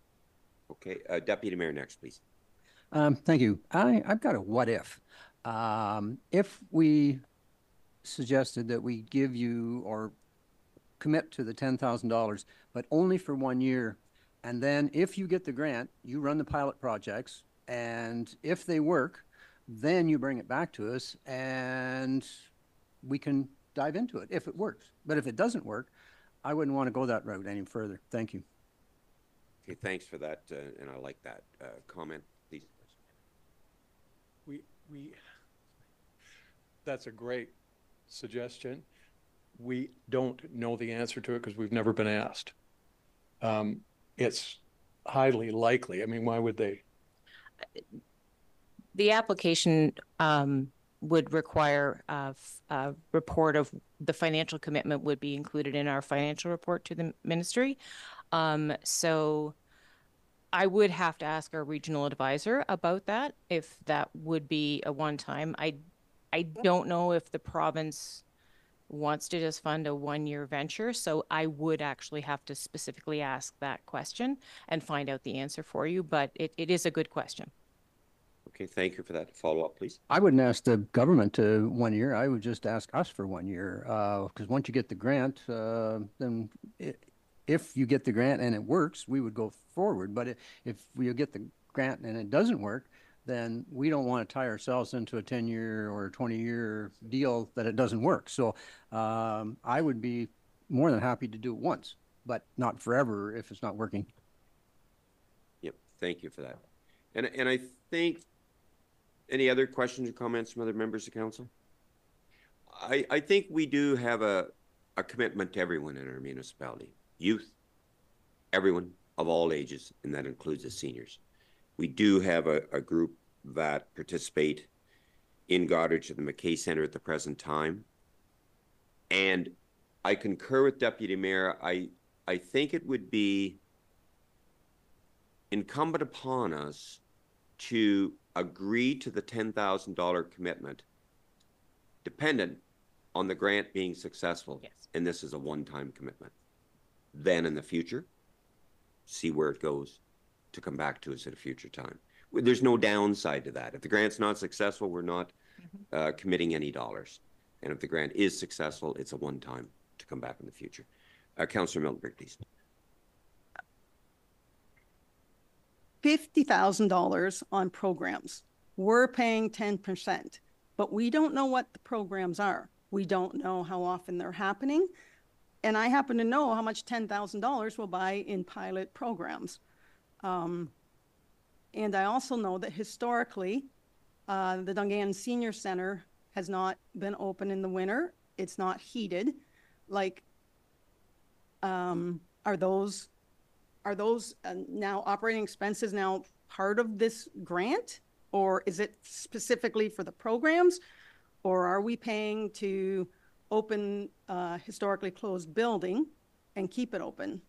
Speaker 1: Okay, Deputy Mayor next, please.
Speaker 5: Thank you. I've got a what if. If we suggested that we give you or commit to the $10,000, but only for 1 year. And then if you get the grant, you run the pilot projects, and if they work, then you bring it back to us and we can dive into it if it works. But if it doesn't work, I wouldn't want to go that route any further. Thank you.
Speaker 1: Okay, thanks for that, and I like that comment. Please.
Speaker 11: That's a great suggestion. We don't know the answer to it because we've never been asked. It's highly likely. I mean, why would they?
Speaker 10: The application would require a report of the financial commitment would be included in our financial report to the ministry. So I would have to ask our regional advisor about that, if that would be a one-time. I don't know if the province wants to just fund a 1-year venture, so I would actually have to specifically ask that question and find out the answer for you, but it is a good question.
Speaker 1: Okay, thank you for that. Follow-up, please.
Speaker 5: I wouldn't ask the government to 1 year. I would just ask us for 1 year, because once you get the grant, then if you get the grant and it works, we would go forward. But if we get the grant and it doesn't work, then we don't want to tie ourselves into a 10-year or 20-year deal that it doesn't work. So I would be more than happy to do it once, but not forever if it's not working.
Speaker 1: Yep, thank you for that. And I think, any other questions or comments from other members of council? I think we do have a commitment to everyone in our municipality. Youth, everyone of all ages, and that includes the seniors. We do have a group that participate in Goderich at the McKay Center at the present time. And I concur with Deputy Mayor. I think it would be incumbent upon us to agree to the $10,000 commitment dependent on the grant being successful.
Speaker 10: Yes.
Speaker 1: And this is a one-time commitment. Then in the future, see where it goes to come back to us at a future time. There's no downside to that. If the grant's not successful, we're not committing any dollars. And if the grant is successful, it's a one-time to come back in the future. Councillor Miltenberg, please.
Speaker 3: $50,000 on programs. We're paying 10%, but we don't know what the programs are. We don't know how often they're happening. And I happen to know how much $10,000 will buy in pilot programs. And I also know that historically, the Dungannon Senior Center has not been open in the winter. It's not heated. Like, are those now operating expenses now part of this grant, or is it specifically for the programs, or are we paying to open a historically closed building and keep it open?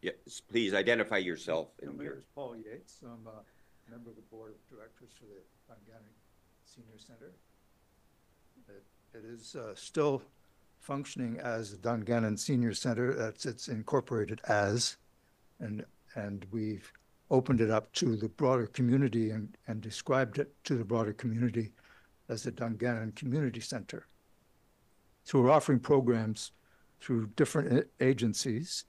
Speaker 1: Yes, please identify yourself.
Speaker 12: My name is Paul Yates. I'm a member of the board of directors for the Dungannon Senior Center. It is still functioning as the Dungannon Senior Center. It's incorporated as, and we've opened it up to the broader community and described it to the broader community as the Dungannon Community Center. So we're offering programs through different agencies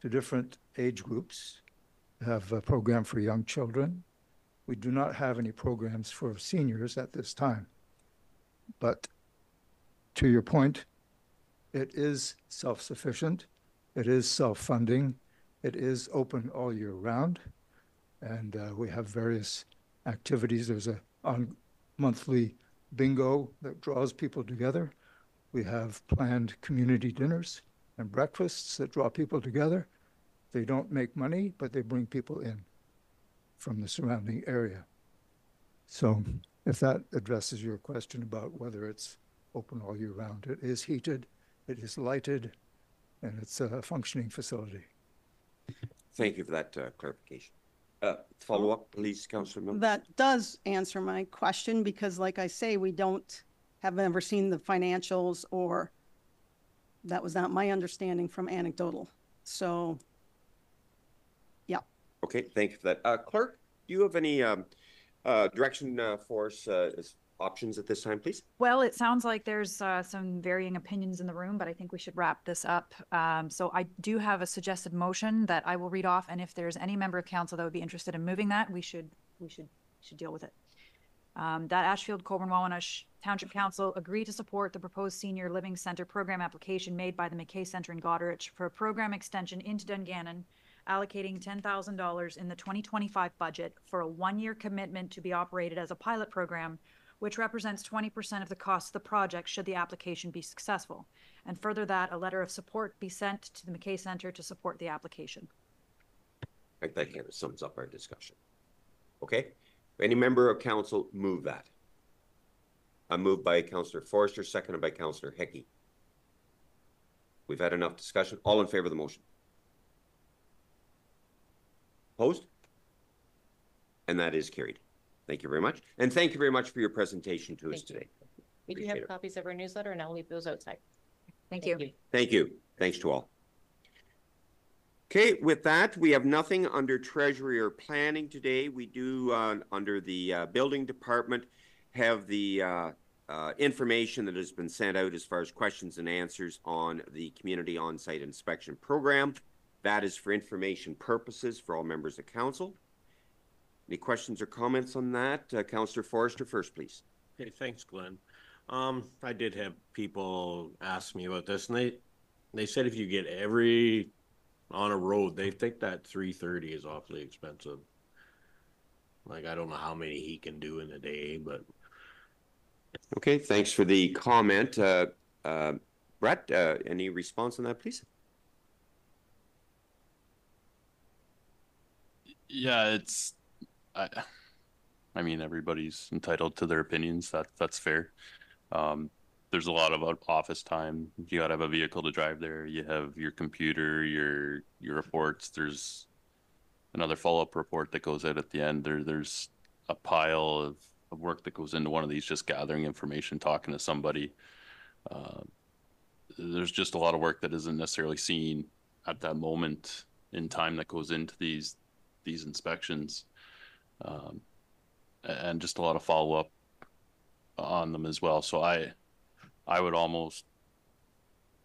Speaker 12: to different age groups. We have a program for young children. We do not have any programs for seniors at this time. But to your point, it is self-sufficient, it is self-funding, it is open all year round, and we have various activities. There's a monthly bingo that draws people together. We have planned community dinners and breakfasts that draw people together. They don't make money, but they bring people in from the surrounding area. So if that addresses your question about whether it's open all year round, it is heated, it is lighted, and it's a functioning facility.
Speaker 3: Thank you for that clarification. Follow up, please, Councillor Miller. That does answer my question, because like I say, we have never seen the financials, or that was not my understanding from anecdotal. So, yeah. Okay, thank you for that. Clerk, do you have any direction for us
Speaker 1: options at this time, please?
Speaker 9: Well, it sounds like there's some varying opinions in the room, but I think we should wrap this up. So I do have a suggested motion that I will read off, and if there's any member of council that would be interested in moving that, we should deal with it. That Ashfield-Colborne-Wawanosh Township Council agree to support the proposed Senior Living Center program application made by the McKay Center in Goderich for a program extension into Dungannon, allocating $10,000 in the 2025 budget for a one-year commitment to be operated as a pilot program, which represents 20% of the cost of the project should the application be successful. And further that, a letter of support be sent to the McKay Center to support the application.
Speaker 1: That kind of sums up our discussion. Okay. Any member of council move that? Moved by Councillor Forster, seconded by Councillor Hecky. We've had enough discussion. All in favor of the motion? Opposed? And that is carried. Thank you very much. And thank you very much for your presentation to us today.
Speaker 10: We do have copies of our newsletter, and I'll leave those outside.
Speaker 9: Thank you.
Speaker 1: Thank you. Thanks to all. Okay, with that, we have nothing under Treasury or Planning today. We do, under the Building Department, have the information that has been sent out as far as questions and answers on the Community On-Site Inspection Program. That is for information purposes for all members of council. Any questions or comments on that? Councillor Forster first, please.
Speaker 7: Okay, thanks, Glenn. I did have people ask me about this, and they said if you get every on a road, they think that 330 is awfully expensive. Like, I don't know how many he can do in a day, but.
Speaker 1: Okay, thanks for the comment. Brett, any response on that, please?
Speaker 13: Yeah, I mean, everybody's entitled to their opinions. That's fair. There's a lot of office time. You gotta have a vehicle to drive there. You have your computer, your reports. There's another follow-up report that goes out at the end. There's a pile of work that goes into one of these, just gathering information, talking to somebody. There's just a lot of work that isn't necessarily seen at that moment in time that goes into these inspections, and just a lot of follow-up on them as well. So I would almost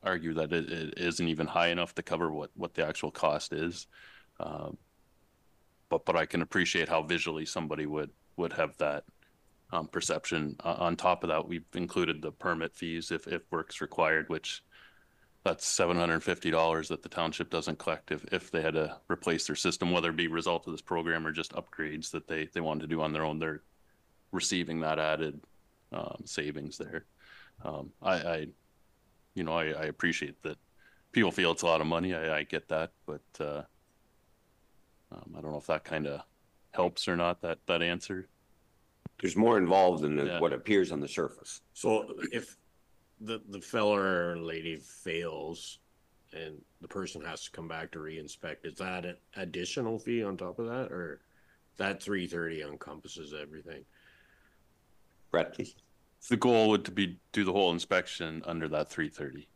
Speaker 13: argue that it isn't even high enough to cover what the actual cost is. But I can appreciate how visually somebody would have that perception. On top of that, we've included the permit fees if work's required, which that's $750 that the township doesn't collect if they had to replace their system, whether it be a result of this program or just upgrades that they wanted to do on their own. They're receiving that added savings there. I appreciate that people feel it's a lot of money. I get that, but I don't know if that kind of helps or not, that answer.
Speaker 1: There's more involved than what appears on the surface.
Speaker 7: So if the fella or lady fails and the person has to come back to re-inspect, is that an additional fee on top of that, or that 330 encompasses everything?
Speaker 1: Brett, please.
Speaker 13: The goal would to be do the whole inspection under that 330.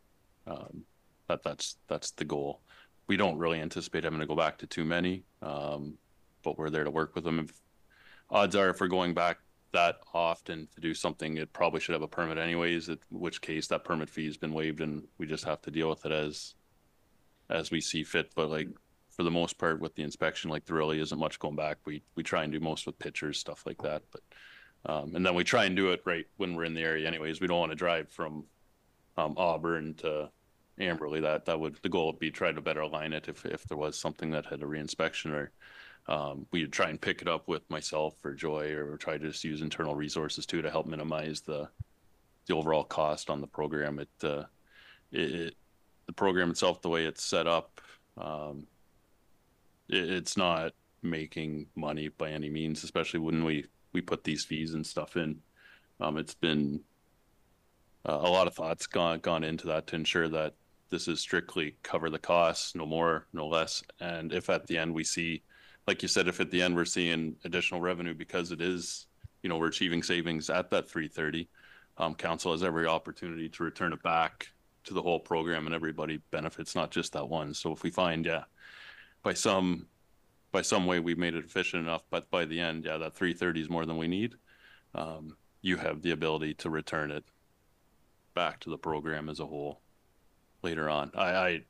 Speaker 13: That's the goal. We don't really anticipate having to go back to too many, but we're there to work with them. Odds are, if we're going back that often to do something, it probably should have a permit anyways, in which case that permit fee has been waived and we just have to deal with it as we see fit. But like, for the most part with the inspection, like, there really isn't much going back. We try and do most with pictures, stuff like that. But and then we try and do it right when we're in the area anyways. We don't want to drive from Auburn to Amberley. The goal would be try to better align it if there was something that had a reinspection, or we'd try and pick it up with myself or Joy, or try to just use internal resources too to help minimize the overall cost on the program. The program itself, the way it's set up, it's not making money by any means, especially when we put these fees and stuff in. It's been a lot of thoughts gone into that to ensure that this is strictly cover the costs, no more, no less. And if at the end we see, like you said, if at the end we're seeing additional revenue because it is, we're achieving savings at that 330, council has every opportunity to return it back to the whole program, and everybody benefits, not just that one. So if we find, by some way we've made it efficient enough, but by the end, that 330 is more than we need, you have the ability to return it back to the program as a whole later on. I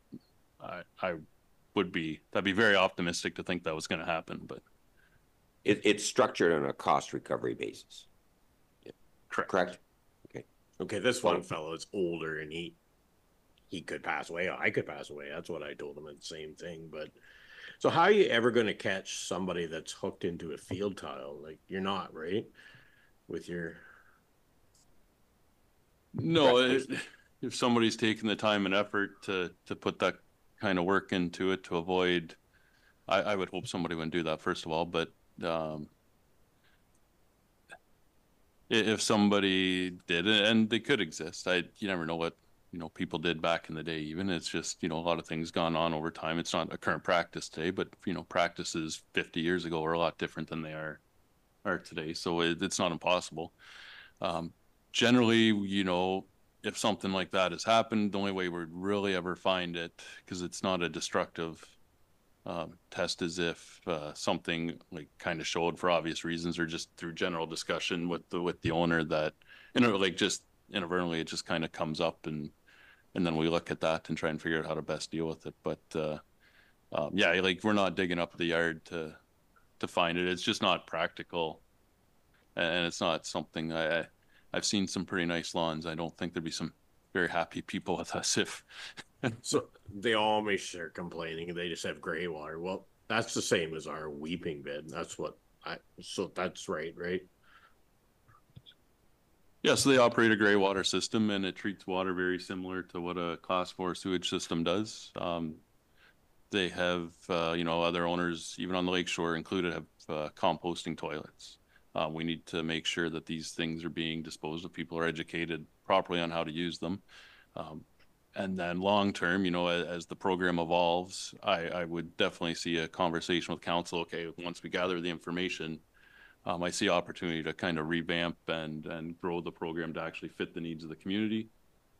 Speaker 13: would be, that'd be very optimistic to think that was going to happen, but
Speaker 1: It's structured on a cost recovery basis. Correct? Okay.
Speaker 7: Okay, this one fellow is older and he could pass away. I could pass away. That's what I told him. It's the same thing. But so how are you ever going to catch somebody that's hooked into a field tile? Like, you're not, right? With your
Speaker 13: no, if somebody's taking the time and effort to put that kind of work into it to avoid, I would hope somebody wouldn't do that, first of all, but if somebody did, and they could exist, you never know what, you know, people did back in the day. Even it's just, you know, a lot of things gone on over time. It's not a current practice today, but you know, practices 50 years ago are a lot different than they are today. So it's not impossible. Generally, you know, if something like that has happened, the only way we'd really ever find it, because it's not a destructive test, is if something like kind of showed for obvious reasons, or just through general discussion with the owner that, you know, like just inadvertently it just kind of comes up, and then we look at that and try and figure out how to best deal with it. But yeah, like we're not digging up the yard to find it. It's just not practical, and it's not something I've seen some pretty nice lawns. I don't think there'd be some very happy people with us if.
Speaker 7: so they always are complaining they just have gray water. Well, that's the same as our weeping bed. That's what so that's right?
Speaker 13: Yeah, so they operate a gray water system, and it treats water very similar to what a class 4 sewage system does. They have, you know, other owners, even on the lakeshore included, have composting toilets. We need to make sure that these things are being disposed of. People are educated properly on how to use them. And then long term, you know, as the program evolves, I would definitely see a conversation with council. Okay, once we gather the information, I see opportunity to kind of revamp and grow the program to actually fit the needs of the community.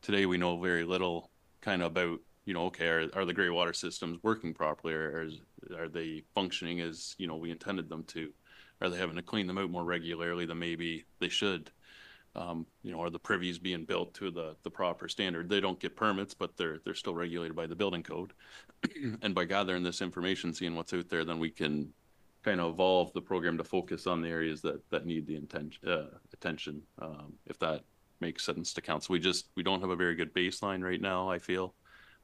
Speaker 13: Today, we know very little kind of about, you know, okay, are the gray water systems working properly, or are they functioning as, you know, we intended them to? Are they having to clean them out more regularly than maybe they should? You know, are the privies being built to the proper standard? They don't get permits, but they're still regulated by the building code. And by gathering this information, seeing what's out there, then we can kind of evolve the program to focus on the areas that need the attention, if that makes sense to council. We don't have a very good baseline right now, I feel.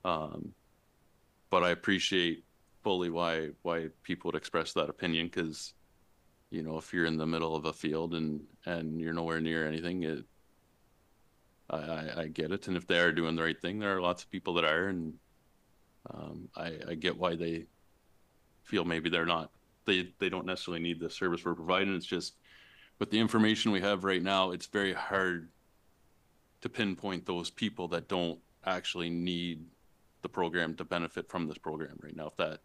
Speaker 13: But I appreciate fully why people would express that opinion, because, you know, if you're in the middle of a field and you're nowhere near anything, I get it. And if they are doing the right thing, there are lots of people that are, and I get why they feel maybe they're not. They don't necessarily need the service we're providing. It's just with the information we have right now, it's very hard to pinpoint those people that don't actually need the program to benefit from this program right now. If that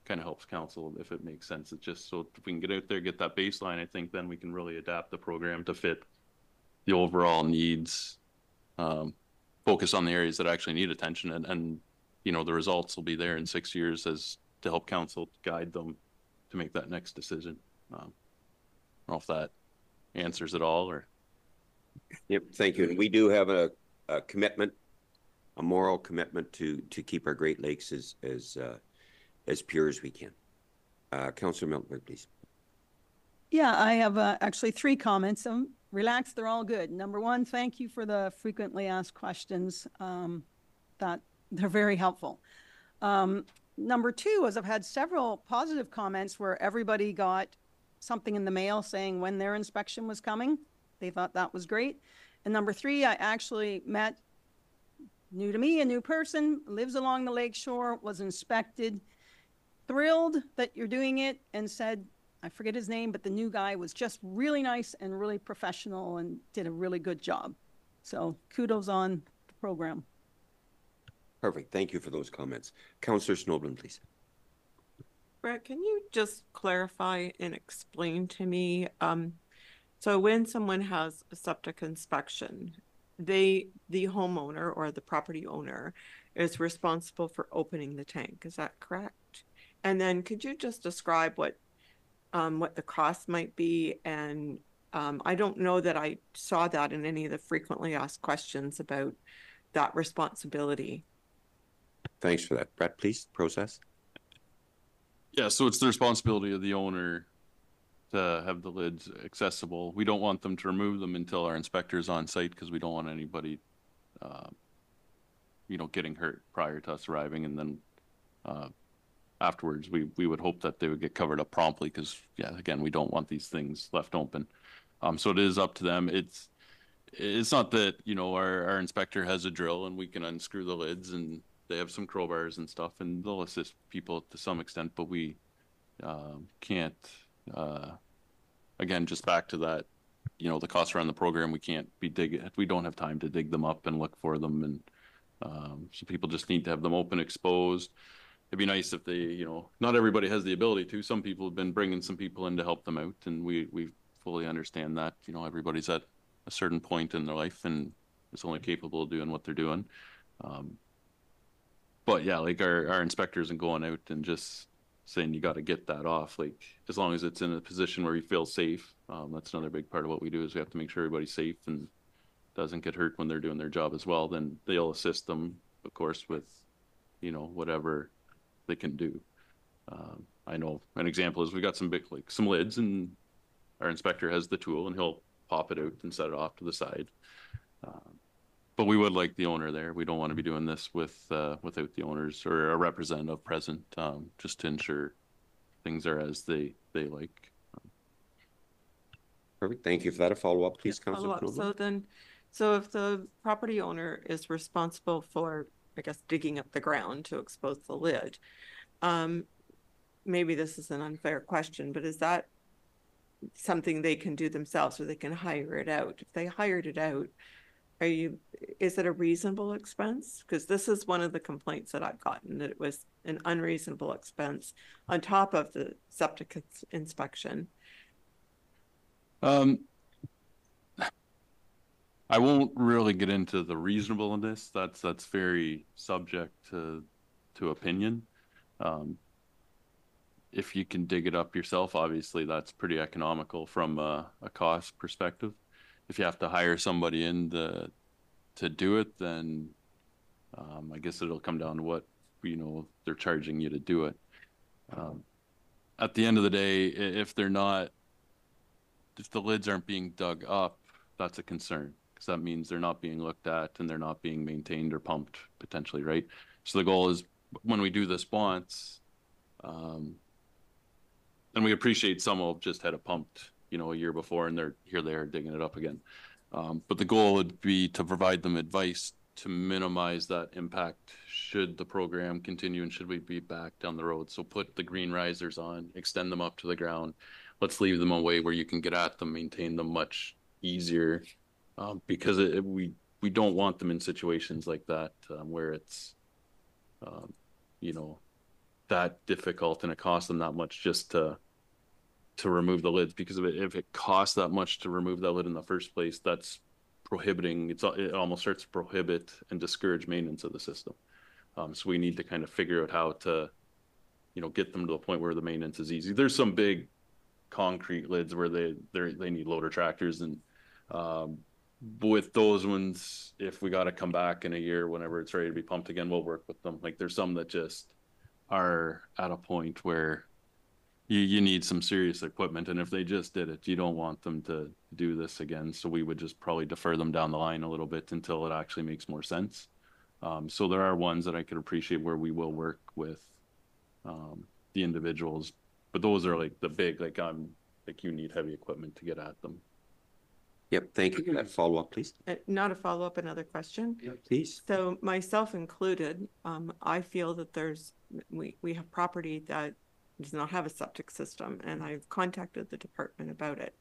Speaker 13: kind of helps council, if it makes sense. It's just so if we can get out there, get that baseline, I think then we can really adapt the program to fit the overall needs, focus on the areas that actually need attention, and you know, the results will be there in 6 years as to help council guide them to make that next decision. I don't know if that answers it all, or.
Speaker 1: Yep, thank you. And we do have a commitment, a moral commitment to keep our Great Lakes as pure as we can. Councillor Miltenberg, please.
Speaker 3: Yeah, I have actually 3 comments. Relax, they're all good. Number 1, thank you for the frequently asked questions. That they're very helpful. Number 2 is I've had several positive comments where everybody got something in the mail saying when their inspection was coming. They thought that was great. And number 3, I actually met, new to me, a new person, lives along the lakeshore, was inspected, thrilled that you're doing it, and said, I forget his name, but the new guy was just really nice and really professional and did a really good job. So kudos on the program.
Speaker 1: Perfect. Thank you for those comments. Councillor Snowden, please.
Speaker 4: Brett, can you just clarify and explain to me, so when someone has a septic inspection, the homeowner or the property owner is responsible for opening the tank, is that correct? And then could you just describe what the cost might be, and I don't know that I saw that in any of the frequently asked questions about that responsibility.
Speaker 1: Thanks for that. Brett, please, process.
Speaker 13: Yeah, so it's the responsibility of the owner to have the lids accessible. We don't want them to remove them until our inspector's on site because we don't want anybody, getting hurt prior to us arriving. And then afterwards, we would hope that they would get covered up promptly because, yeah, again, we don't want these things left open. So it is up to them. It's not that, our inspector has a drill and we can unscrew the lids, and they have some crowbars and stuff, and they'll assist people to some extent, but we can't, again, just back to that, the costs around the program, we don't have time to dig them up and look for them. And so people just need to have them open, exposed. It'd be nice if they, not everybody has the ability to. Some people have been bringing some people in to help them out, and we fully understand that, everybody's at a certain point in their life and is only capable of doing what they're doing. But yeah, like our inspector isn't going out and just saying you got to get that off. Like, as long as it's in a position where you feel safe, that's another big part of what we do, is we have to make sure everybody's safe and doesn't get hurt when they're doing their job as well. Then they'll assist them, of course, with, whatever they can do. I know an example is we got some some lids, and our inspector has the tool and he'll pop it out and set it off to the side. But we would like the owner there. We don't want to be doing this without the owners or a representative present, just to ensure things are as they like.
Speaker 1: Perfect. Thank you for that. A follow-up, please, Councilor Knoblauch.
Speaker 4: So if the property owner is responsible for, I guess, digging up the ground to expose the lid, maybe this is an unfair question, but is that something they can do themselves, or they can hire it out? If they hired it out, is it a reasonable expense? Because this is one of the complaints that I've gotten, that it was an unreasonable expense on top of the septic inspection.
Speaker 13: I won't really get into the reasonableness. That's very subject to opinion. If you can dig it up yourself, obviously that's pretty economical from a cost perspective. If you have to hire somebody in to do it, then I guess it'll come down to what they're charging you to do it. At the end of the day, if the lids aren't being dug up, that's a concern, because that means they're not being looked at and they're not being maintained or pumped potentially, right? So the goal is, when we do the sponse, and we appreciate some will just had it pumped, a year before, and they're digging it up again. But the goal would be to provide them advice to minimize that impact should the program continue and should we be back down the road. So put the green risers on, extend them up to the ground. Let's leave them away where you can get at them, maintain them much easier, because we don't want them in situations like that, where it's that difficult and it costs them that much just to remove the lids. Because if it costs that much to remove that lid in the first place, that's prohibiting. It almost starts to prohibit and discourage maintenance of the system. So we need to kind of figure out how to get them to the point where the maintenance is easy. There's some big concrete lids where they need loader tractors, and with those ones, if we got to come back in a year whenever it's ready to be pumped again, we'll work with them. Like, there's some that just are at a point where you need some serious equipment, and if they just did it, you don't want them to do this again. So we would just probably defer them down the line a little bit until it actually makes more sense. So there are ones that I could appreciate where we will work with the individuals, but those are like the big, like you need heavy equipment to get at them.
Speaker 1: Yep, thank you. That follow-up, please.
Speaker 4: Not a follow-up, another question.
Speaker 1: Yep, please.
Speaker 4: So myself included, I feel that we have property that does not have a septic system, and I've contacted the department about it.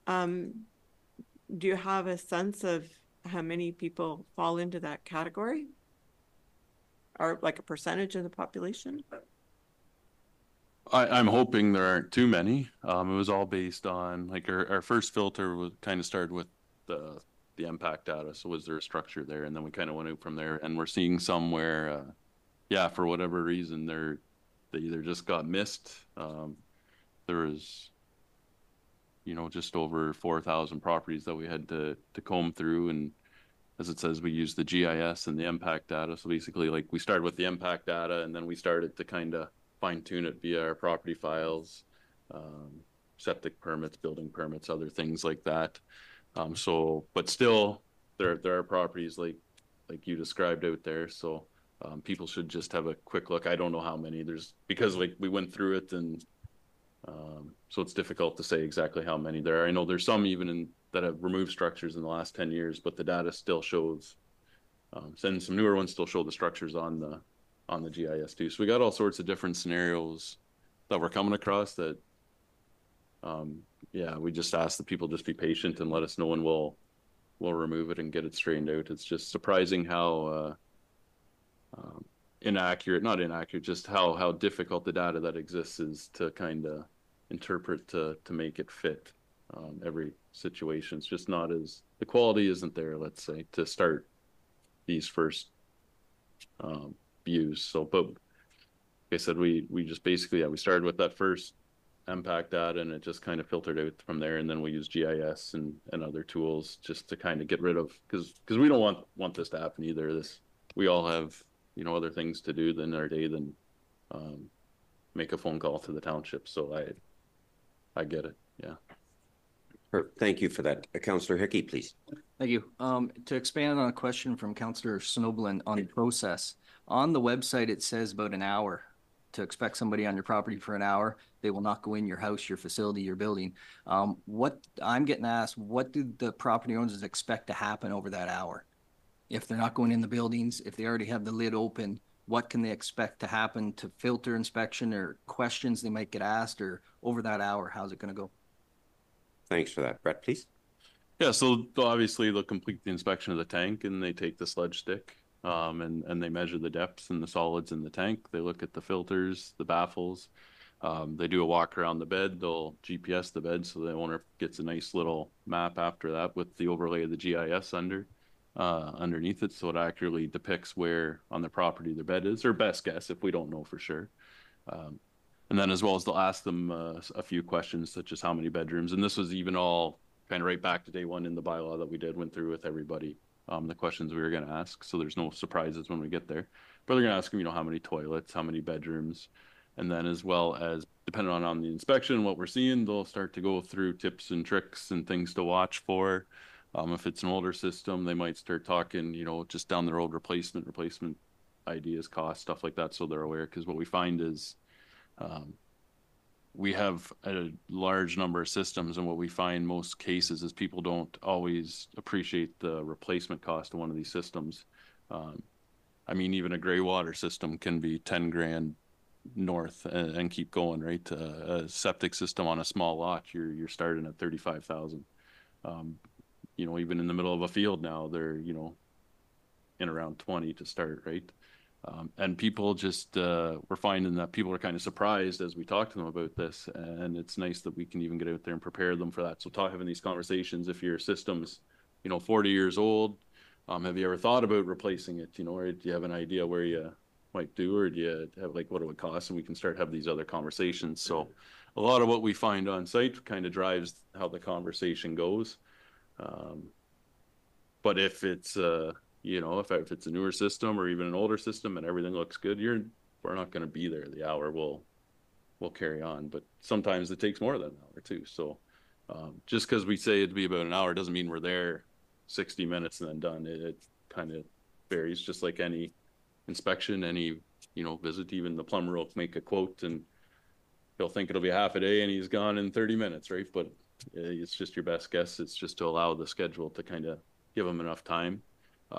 Speaker 4: Do you have a sense of how many people fall into that category, or like a percentage of the population?
Speaker 13: I'm hoping there aren't too many. It was all based on, like, our first filter was kind of started with the impact data. So was there a structure there? And then we kind of went out from there, and we're seeing some where, for whatever reason, they either just got missed. There was you know, just over 4,000 properties that we had to comb through. And as it says, we use the GIS and the impact data. So basically, like, we started with the impact data, and then we started to kind of fine tune it via our property files, septic permits, building permits, other things like that. So, but still, there are properties like you described out there. So people should just have a quick look. I don't know how many there's, because like we went through it, and so it's difficult to say exactly how many there are. I know there's some even that have removed structures in the last 10 years, but the data still shows, and some newer ones still show the structures on the GIS too. So we got all sorts of different scenarios that we're coming across that, yeah, we just ask the people just be patient and let us know, and we'll remove it and get it straightened out. It's just surprising how not inaccurate, just how difficult the data that exists is to kind of interpret to make it fit every situation. It's just not as, the quality isn't there, let's say, to start these first views. So, but like I said, we just basically, yeah, we started with that first impact data, and it just kind of filtered out from there, and then we use GIS and other tools just to kind of get rid of, because we don't want this to happen either. We all have, you know, other things to do in our day than make a phone call to the township. So I get it. Yeah.
Speaker 1: Thank you for that. Councillor Hickey, please.
Speaker 8: Thank you. To expand on a question from Councillor Snoblin on the process, on the website it says about an hour to expect somebody on your property for an hour. They will not go in your house, your facility, your building. What I'm getting asked, what do the property owners expect to happen over that hour? If they're not going in the buildings, if they already have the lid open, what can they expect to happen to filter inspection, or questions they might get asked, or over that hour, how's it going to go?
Speaker 1: Thanks for that. Brett, please.
Speaker 13: Yeah, so obviously they'll complete the inspection of the tank, and they take the sludge stick, and they measure the depths and the solids in the tank. They look at the filters, the baffles. They do a walk around the bed. They'll GPS the bed, so the owner gets a nice little map after that with the overlay of the GIS underneath it, so it accurately depicts where on the property their bed is, their best guess if we don't know for sure. And then as well as they'll ask them a few questions, such as how many bedrooms. And this was even all kind of right back to day one in the bylaw that we went through with everybody, the questions we were going to ask. So there's no surprises when we get there. But they're going to ask them, you know, how many toilets, how many bedrooms. And then as well as, depending on the inspection, what we're seeing, they'll start to go through tips and tricks and things to watch for. If it's an older system, they might start talking, you know, just down the road, replacement ideas, cost, stuff like that, so they're aware. Because what we find is we have a large number of systems, and what we find most cases is people don't always appreciate the replacement cost of one of these systems. I mean, even a gray water system can be 10 grand north and keep going, right? A septic system on a small lot, you're starting at 35,000. You know, even in the middle of a field now, they're, you know, in around 20 to start, right? And people just, we're finding that people are kind of surprised as we talk to them about this, and it's nice that we can even get out there and prepare them for that. So having these conversations, if your system's, you know, 40 years old, have you ever thought about replacing it, you know, or do you have an idea where you might do, or do you have like what it would cost, and we can start have these other conversations. So a lot of what we find on site kind of drives how the conversation goes. But if it's you know, if it's a newer system or even an older system and everything looks good, we're not going to be there. The hour will carry on, but sometimes it takes more than an hour too. So just because we say it'd be about an hour doesn't mean we're there 60 minutes and then done. It kind of varies, just like any inspection, any, you know, visit. Even the plumber will make a quote and he'll think it'll be half a day and he's gone in 30 minutes, right? But it's just your best guess. It's just to allow the schedule to kind of give them enough time.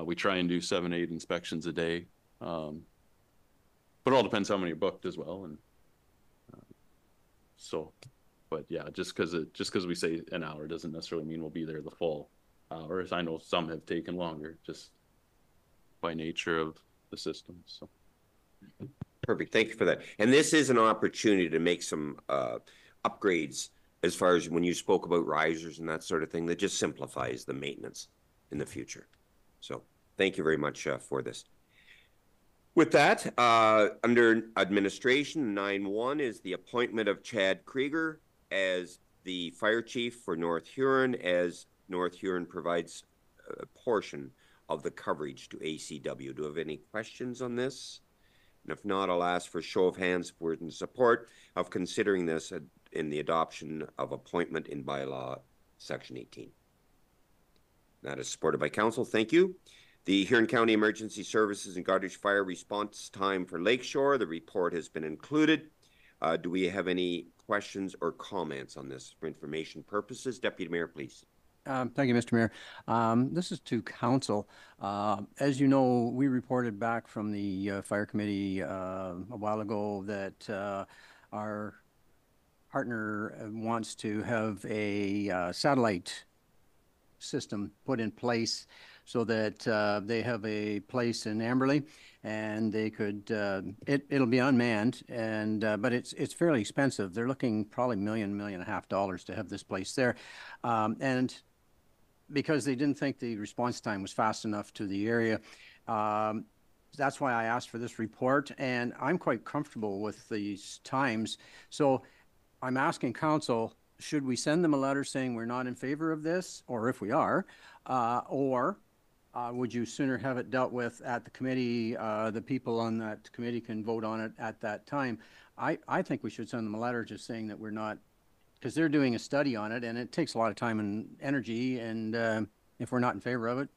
Speaker 13: We try and do 7-8 inspections a day, but it all depends how many are booked as well. And so, but yeah, just because we say an hour doesn't necessarily mean we'll be there the full hour. I know some have taken longer, just by nature of the system. So.
Speaker 1: Perfect. Thank you for that. And this is an opportunity to make some upgrades as far as when you spoke about risers and that sort of thing, that just simplifies the maintenance in the future. So thank you very much for this. With that, under administration, 9.1 is the appointment of Chad Krieger as the fire chief for North Huron, as North Huron provides a portion of the coverage to ACW. Do you have any questions on this? And if not, I'll ask for a show of hands for in support of considering this in the adoption of appointment in bylaw section 18. That is supported by council. Thank you. The Huron County Emergency Services and Goderich Fire Response Time for Lakeshore. The report has been included. Do we have any questions or comments on this for information purposes? Deputy Mayor, please.
Speaker 5: Thank you, Mr. Mayor. This is to council. As you know, we reported back from the fire committee a while ago that our partner wants to have a satellite system put in place so that they have a place in Amberley, and they could it'll be unmanned, and but it's fairly expensive. They're looking probably $1.5 million to have this place there, and because they didn't think the response time was fast enough to the area. That's why I asked for this report, and I'm quite comfortable with these times. So I'm asking council, should we send them a letter saying we're not in favor of this, or if we are, or would you sooner have it dealt with at the committee? The people on that committee can vote on it at that time. I think we should send them a letter just saying that we're not, because they're doing a study on it, and it takes a lot of time and energy, and if we're not in favor of it,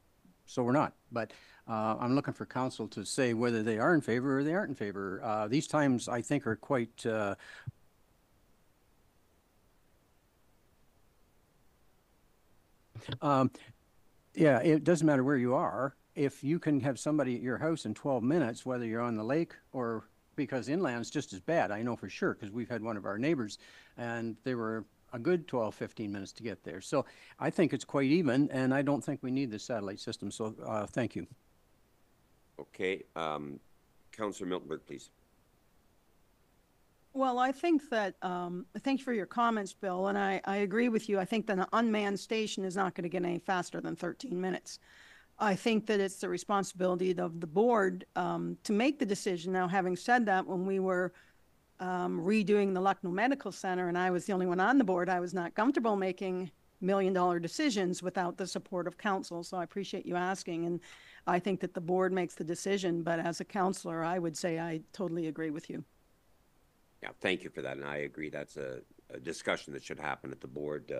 Speaker 5: so we're not. But I'm looking for council to say whether they are in favor or they aren't in favor. These times, I think, are quite yeah, it doesn't matter where you are. If you can have somebody at your house in 12 minutes, whether you're on the lake or, because inland's just as bad, I know for sure, because we've had one of our neighbors and they were a good 12, 15 minutes to get there. So I think it's quite even, and I don't think we need the satellite system. So thank you.
Speaker 1: Okay. Councillor Miltenberg, please.
Speaker 3: Well, I think that, thanks for your comments, Bill, and I agree with you. I think that an unmanned station is not going to get any faster than 13 minutes. I think that it's the responsibility of the board to make the decision. Now, having said that, when we were redoing the Lucknow Medical Center, and I was the only one on the board, I was not comfortable making $1 million decisions without the support of council. So I appreciate you asking, and I think that the board makes the decision, but as a councillor, I would say I totally agree with you.
Speaker 1: Yeah, thank you for that, and I agree that's a discussion that should happen at the board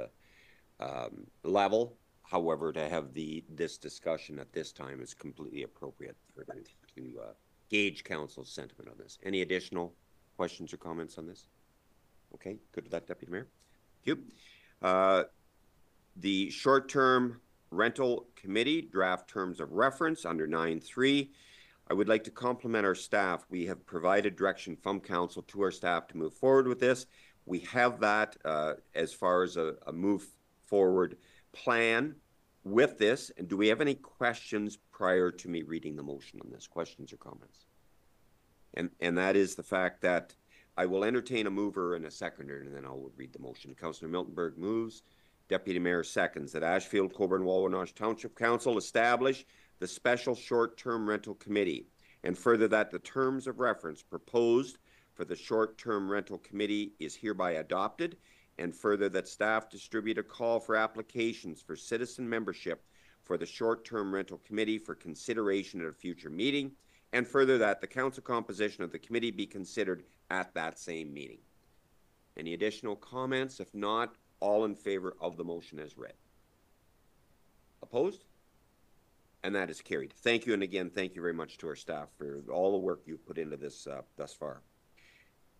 Speaker 1: level. However, to have this discussion at this time is completely appropriate to gauge council's sentiment on this. Any additional questions or comments on this? Okay, good with that, Deputy Mayor. Thank you. The short-term rental committee draft terms of reference under 9.3. I would like to compliment our staff. We have provided direction from council to our staff to move forward with this. We have that as far as a move forward plan with this. And do we have any questions prior to me reading the motion on this? Questions or comments? And that is the fact that I will entertain a mover and a seconder, and then I'll read the motion. Councillor Miltenberg moves. Deputy Mayor seconds that Ashfield-Colborne-Wawanosh Township Council establish the Special Short-Term Rental Committee, and further that the terms of reference proposed for the Short-Term Rental Committee is hereby adopted, and further that staff distribute a call for applications for citizen membership for the Short-Term Rental Committee for consideration at a future meeting, and further that the council composition of the committee be considered at that same meeting. Any additional comments? If not, all in favor of the motion as read. Opposed? And that is carried. Thank you, and again, thank you very much to our staff for all the work you've put into this thus far.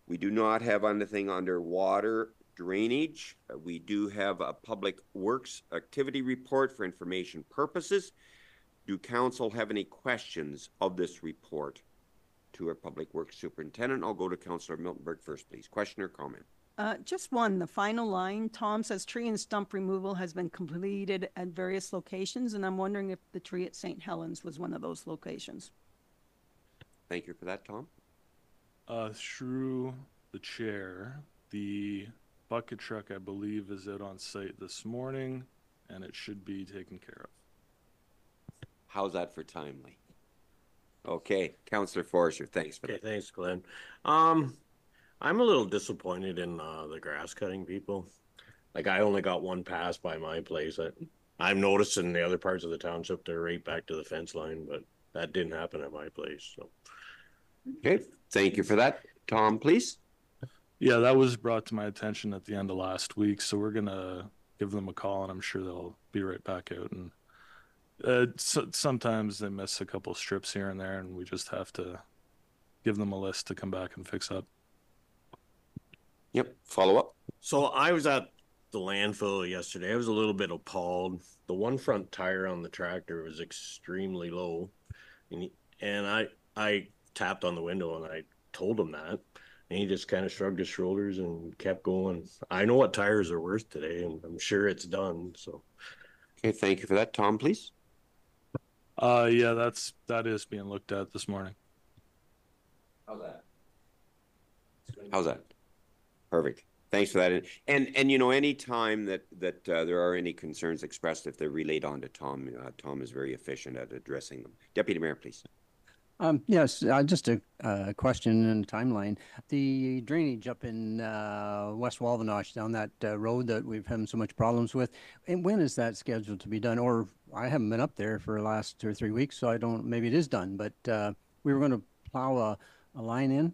Speaker 1: We do not have anything under water drainage. We do have a public works activity report for information purposes. Do council have any questions of this report to our public works superintendent? I'll go to Councillor Miltenberg first, please. Question or comment?
Speaker 3: Just one, the final line, Tom says tree and stump removal has been completed at various locations, and I'm wondering if the tree at St. Helens was one of those locations.
Speaker 1: Thank you for that, Tom.
Speaker 13: Through the chair, the bucket truck, I believe, is out on site this morning, and it should be taken care of.
Speaker 1: How's that for timely? Okay, Councillor Forster, thanks for that.
Speaker 7: Thanks, Glenn. I'm a little disappointed in the grass cutting people. Like I only got one pass by my place. I'm noticing the other parts of the township, they're right back to the fence line, but that didn't happen at my place, so.
Speaker 1: Okay, thank you for that. Tom, please.
Speaker 13: Yeah, that was brought to my attention at the end of last week, so we're gonna give them a call, and I'm sure they'll be right back out. And sometimes they miss a couple strips here and there, and we just have to give them a list to come back and fix up.
Speaker 1: Yep, follow up.
Speaker 7: So I was at the landfill yesterday. I was a little bit appalled. The one front tire on the tractor was extremely low, and I tapped on the window and I told him that, and he just kind of shrugged his shoulders and kept going. I know what tires are worth today, and I'm sure it's done. So,
Speaker 1: okay, thank you for that. Tom, please.
Speaker 13: Yeah, that is being looked at this morning.
Speaker 2: How's that?
Speaker 1: How's that? Perfect. Thanks for that. And you know, any time that there are any concerns expressed, if they're relayed on to Tom, Tom is very efficient at addressing them. Deputy Mayor, please.
Speaker 5: Yes, just a question and timeline. The drainage up in West Wawanosh down that road that we've had so much problems with, and when is that scheduled to be done? Or I haven't been up there for the last 2 or 3 weeks, so I don't, maybe it is done, but we were going to plow a line in.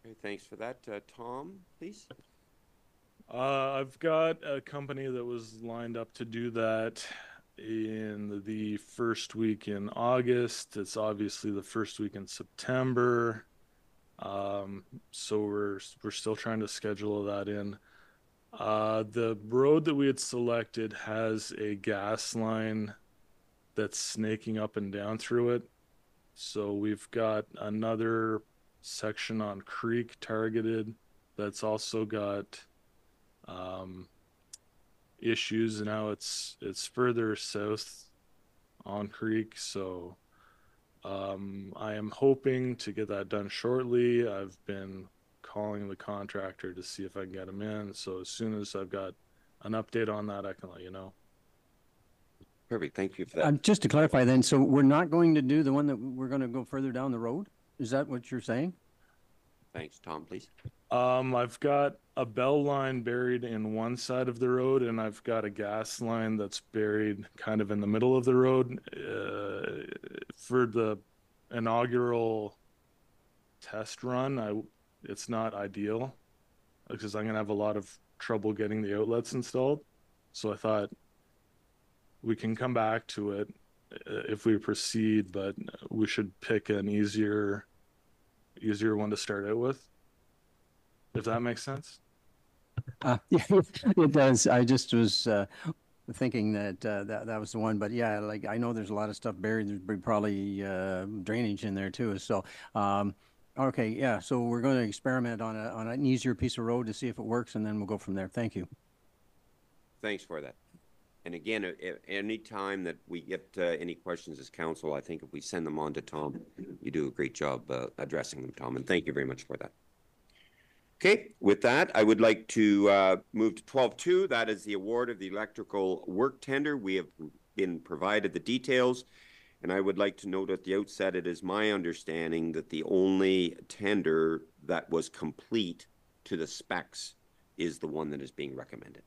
Speaker 1: Okay, thanks for that. Tom, please.
Speaker 13: I've got a company that was lined up to do that in the first week in August. It's obviously the first week in September. So we're still trying to schedule that in. The road that we had selected has a gas line that's snaking up and down through it. So we've got another section on Creek targeted that's also got issues. Now it's further south on Creek, so I am hoping to get that done shortly. I've been calling the contractor to see if I can get him in, so as soon as I've got an update on that, I can let you know.
Speaker 1: Perfect. Thank you for that.
Speaker 5: Just to clarify then, so we're not going to do the one that we're going to go further down the road? Is that what you're saying?
Speaker 1: Thanks. Tom, please.
Speaker 13: I've got a bell line buried in one side of the road, and I've got a gas line that's buried kind of in the middle of the road. For the inaugural test run, it's not ideal because I'm gonna have a lot of trouble getting the outlets installed. So I thought we can come back to it if we proceed, but we should pick an easier one to start out with, if that makes sense.
Speaker 5: Yeah, it does. I just was thinking that that was the one, but yeah, like I know there's a lot of stuff buried. There's probably drainage in there too. So, okay, yeah. So we're going to experiment on an easier piece of road to see if it works, and then we'll go from there. Thank you.
Speaker 1: Thanks for that. And again, any time that we get any questions as council, I think if we send them on to Tom, you do a great job addressing them, Tom. And thank you very much for that. Okay, with that, I would like to move to 12.2. That is the award of the electrical work tender. We have been provided the details, and I would like to note at the outset, it is my understanding that the only tender that was complete to the specs is the one that is being recommended.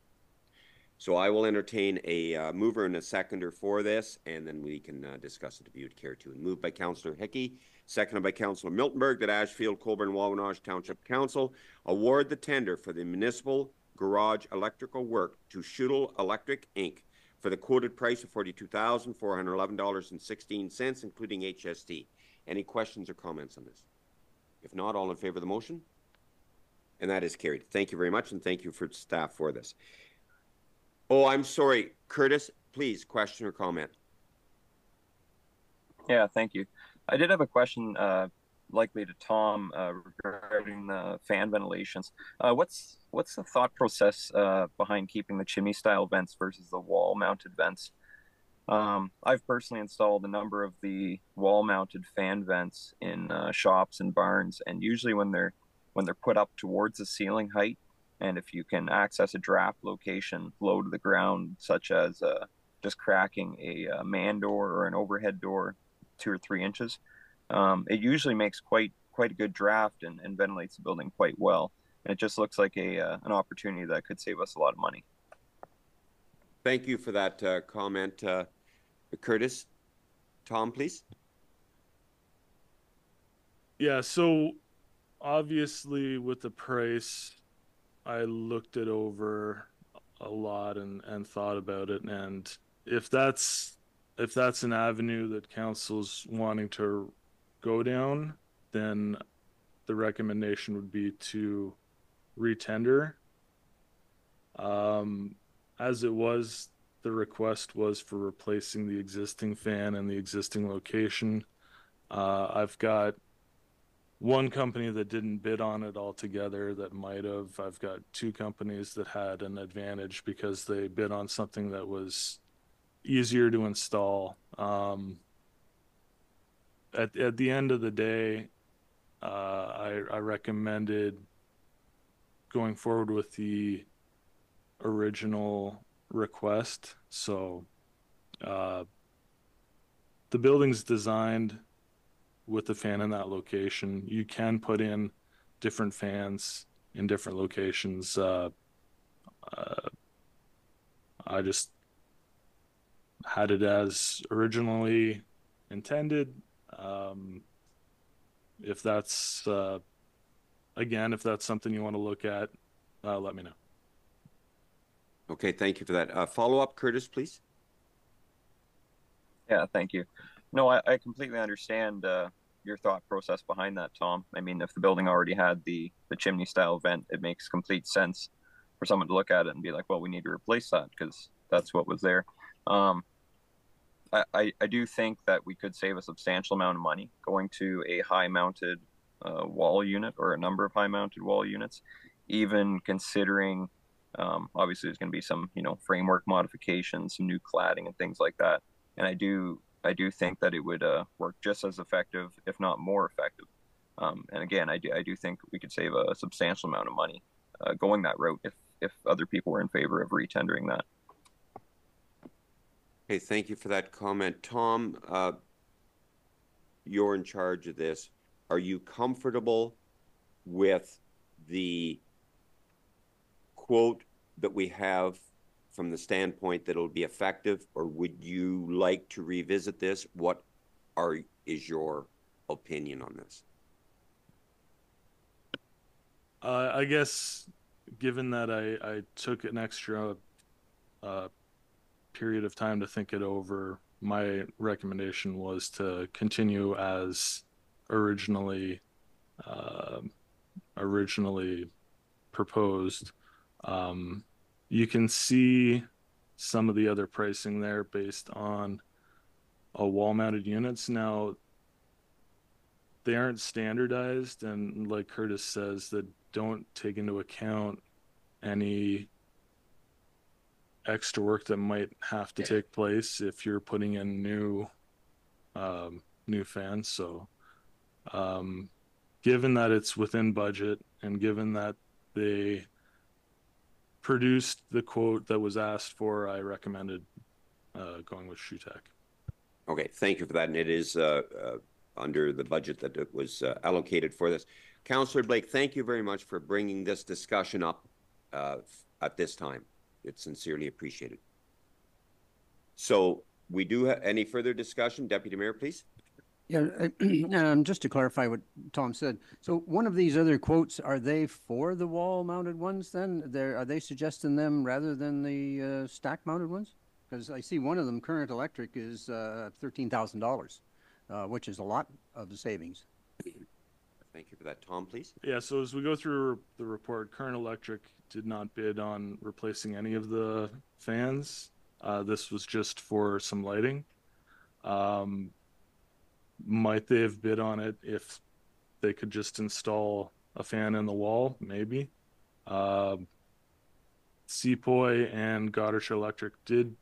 Speaker 1: So I will entertain a mover and a seconder for this, and then we can discuss it if you would care to. And moved by Councillor Hickey, seconded by Councillor Miltenberg, that Ashfield-Colborne-Wawanosh Township Council award the tender for the municipal garage electrical work to Schuttel Electric, Inc. for the quoted price of $42,411.16, including HST. Any questions or comments on this? If not, all in favor of the motion? And that is carried. Thank you very much, and thank you for staff for this. Oh, I'm sorry. Curtis, please, question or comment.
Speaker 14: Yeah, thank you. I did have a question likely to Tom regarding the fan ventilations. What's the thought process behind keeping the chimney style vents versus the wall mounted vents? I've personally installed a number of the wall mounted fan vents in shops and barns, and usually when they're put up towards the ceiling height, and if you can access a draft location low to the ground, such as just cracking a man door or an overhead door 2 or 3 inches, it usually makes quite a good draft and ventilates the building quite well. And it just looks like an opportunity that could save us a lot of money.
Speaker 1: Thank you for that comment, Curtis. Tom, please.
Speaker 15: Yeah, so obviously with the price, I looked it over a lot and thought about it. And if that's an avenue that council's wanting to go down, then the recommendation would be to retender. As it was, the request was for replacing the existing fan in the existing location. I've got one company that didn't bid on it altogether that might have. I've got two companies that had an advantage because they bid on something that was easier to install. At the end of the day, I recommended going forward with the original request. So the building's designed with the fan in that location. You can put in different fans in different locations. I just had it as originally intended. If that's again, if that's something you want to look at, let me know.
Speaker 1: Okay, thank you for that. Follow-up, Curtis, please.
Speaker 14: Yeah, thank you. No, I completely understand your thought process behind that, Tom. I mean, if the building already had the chimney style vent, it makes complete sense for someone to look at it and be like, well, we need to replace that because that's what was there. I do think that we could save a substantial amount of money going to a high mounted wall unit or a number of high mounted wall units, even considering obviously there's going to be some, framework modifications, some new cladding and things like that. And I do think that it would work just as effective, if not more effective. And again, I do think we could save a substantial amount of money going that route if other people were in favor of retendering that.
Speaker 1: Okay, thank you for that comment. Tom, you're in charge of this. Are you comfortable with the quote that we have from the standpoint that it'll be effective, or would you like to revisit this? What is your opinion on this?
Speaker 15: I guess given that I took an extra period of time to think it over, my recommendation was to continue as originally proposed. You can see some of the other pricing there based on wall-mounted units. Now, they aren't standardized, and like Curtis says, that don't take into account any extra work that might have to take place if you're putting in new fans. So given that it's within budget and given that they produced the quote that was asked for, I recommended going with ShoeTech.
Speaker 1: Okay, thank you for that. And it is under the budget that it was allocated for this. Councillor Blake, thank you very much for bringing this discussion up at this time. It's sincerely appreciated. So we do have any further discussion? Deputy Mayor, please.
Speaker 5: Yeah, just to clarify what Tom said. So one of these other quotes, are they for the wall-mounted ones then? Are they suggesting them rather than the stack-mounted ones? Because I see one of them, Current Electric, is $13,000, which is a lot of the savings.
Speaker 1: Thank you for that. Tom, please.
Speaker 15: Yeah, so as we go through the report, Current Electric did not bid on replacing any of the fans. This was just for some lighting. Might they have bid on it if they could just install a fan in the wall? Maybe. Sepoy and Goderich Electric did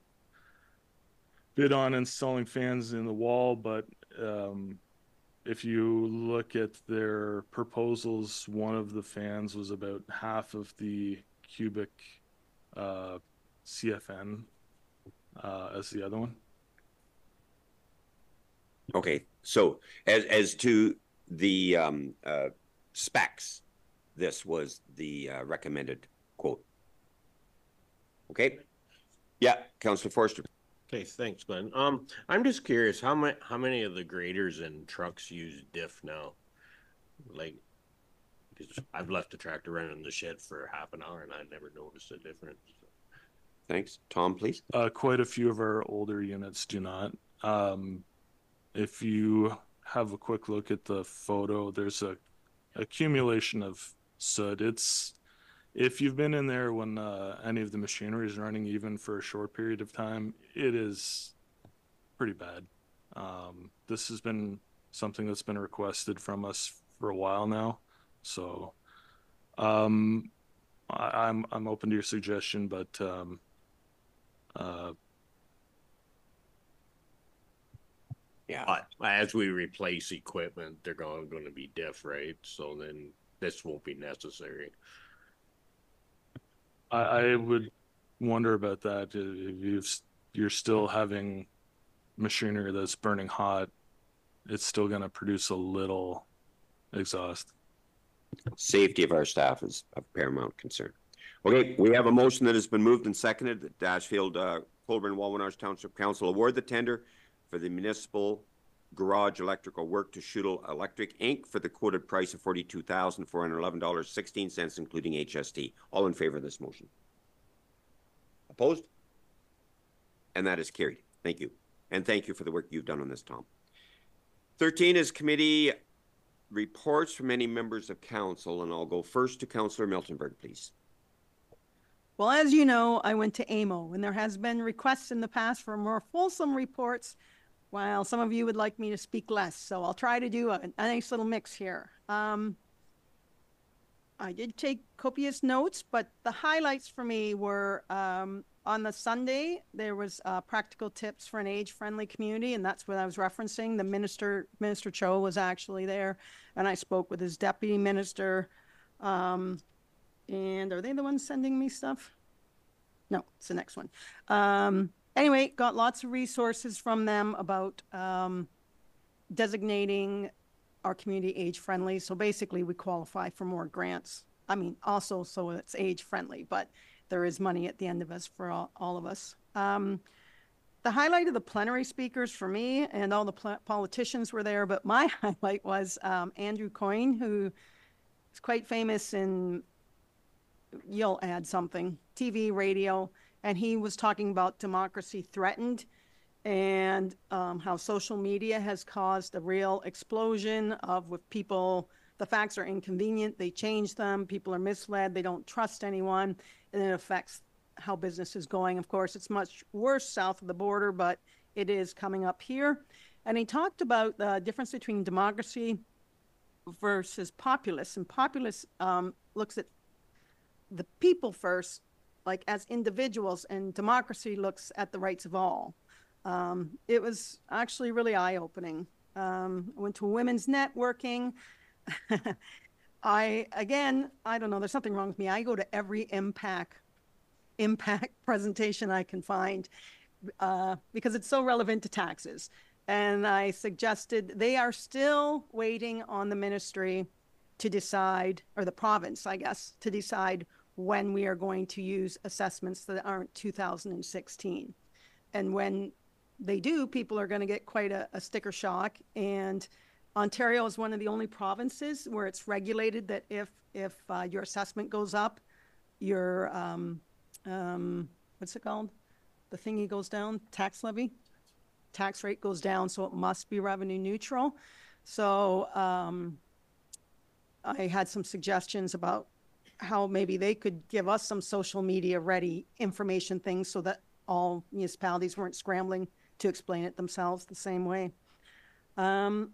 Speaker 15: bid on installing fans in the wall, but if you look at their proposals, one of the fans was about half of the cubic CFN as the other one.
Speaker 1: Okay, so as to the specs this was the recommended quote. Okay. Yeah, Councillor Forster.
Speaker 7: Okay, thanks, Glenn. I'm just curious, how many of the graders and trucks use diff now? Like, because I've left the tractor running in the shed for half an hour and I never noticed a difference.
Speaker 1: Thanks. Tom, please.
Speaker 15: Quite a few of our older units do not. If you have a quick look at the photo, there's a accumulation of soot. If you've been in there when any of the machinery is running, even for a short period of time, it is pretty bad. This has been something that's been requested from us for a while now, so I'm open to your suggestion, but
Speaker 1: yeah.
Speaker 7: But as we replace equipment, they're going to be diff, right? So then this won't be necessary.
Speaker 15: I would wonder about that. If you're still having machinery that's burning hot, it's still going to produce a little exhaust.
Speaker 1: Safety of our staff is of paramount concern. Okay, we have a motion that has been moved and seconded that Ashfield-Colborne-Wawanosh Township Council award the tender for the municipal garage electrical work to Schutel Electric Inc. for the quoted price of $42,411.16, including HST. All in favor of this motion? Opposed? And that is carried. Thank you. And thank you for the work you've done on this, Tom. 13 is committee reports from any members of council, and I'll go first to Councillor Miltenberg, please.
Speaker 3: Well, as you know, I went to AMO, and there has been requests in the past for more fulsome reports, while some of you would like me to speak less. So I'll try to do a nice little mix here. I did take copious notes, but the highlights for me were on the Sunday, there was practical tips for an age-friendly community, and that's what I was referencing. The Minister Cho was actually there, and I spoke with his deputy minister. And are they the ones sending me stuff? No, it's the next one. Anyway, got lots of resources from them about designating our community age-friendly. So basically, we qualify for more grants. I mean, also so it's age-friendly, but there is money at the end of us for all of us. The highlight of the plenary speakers for me, and all the politicians were there, but my highlight was Andrew Coyne, who is quite famous in, you'll add something, TV, radio, and he was talking about democracy threatened and how social media has caused a real explosion of with people, the facts are inconvenient, they change them, people are misled, they don't trust anyone, and it affects how business is going. Of course, it's much worse south of the border, but it is coming up here. And he talked about the difference between democracy versus populace. And populace looks at the people first, like as individuals, and democracy looks at the rights of all. It was actually really eye-opening. I went to women's networking. I don't know, there's something wrong with me. I go to every impact presentation I can find because it's so relevant to taxes. And I suggested they are still waiting on the ministry to decide, or the province, I guess, to decide when we are going to use assessments that aren't 2016. And when they do, people are going to get quite a sticker shock. And Ontario is one of the only provinces where it's regulated that if your assessment goes up, your what's it called? The thingy goes down, tax levy, tax rate goes down, so it must be revenue neutral. So I had some suggestions about how maybe they could give us some social media ready information things so that all municipalities weren't scrambling to explain it themselves the same way. ACW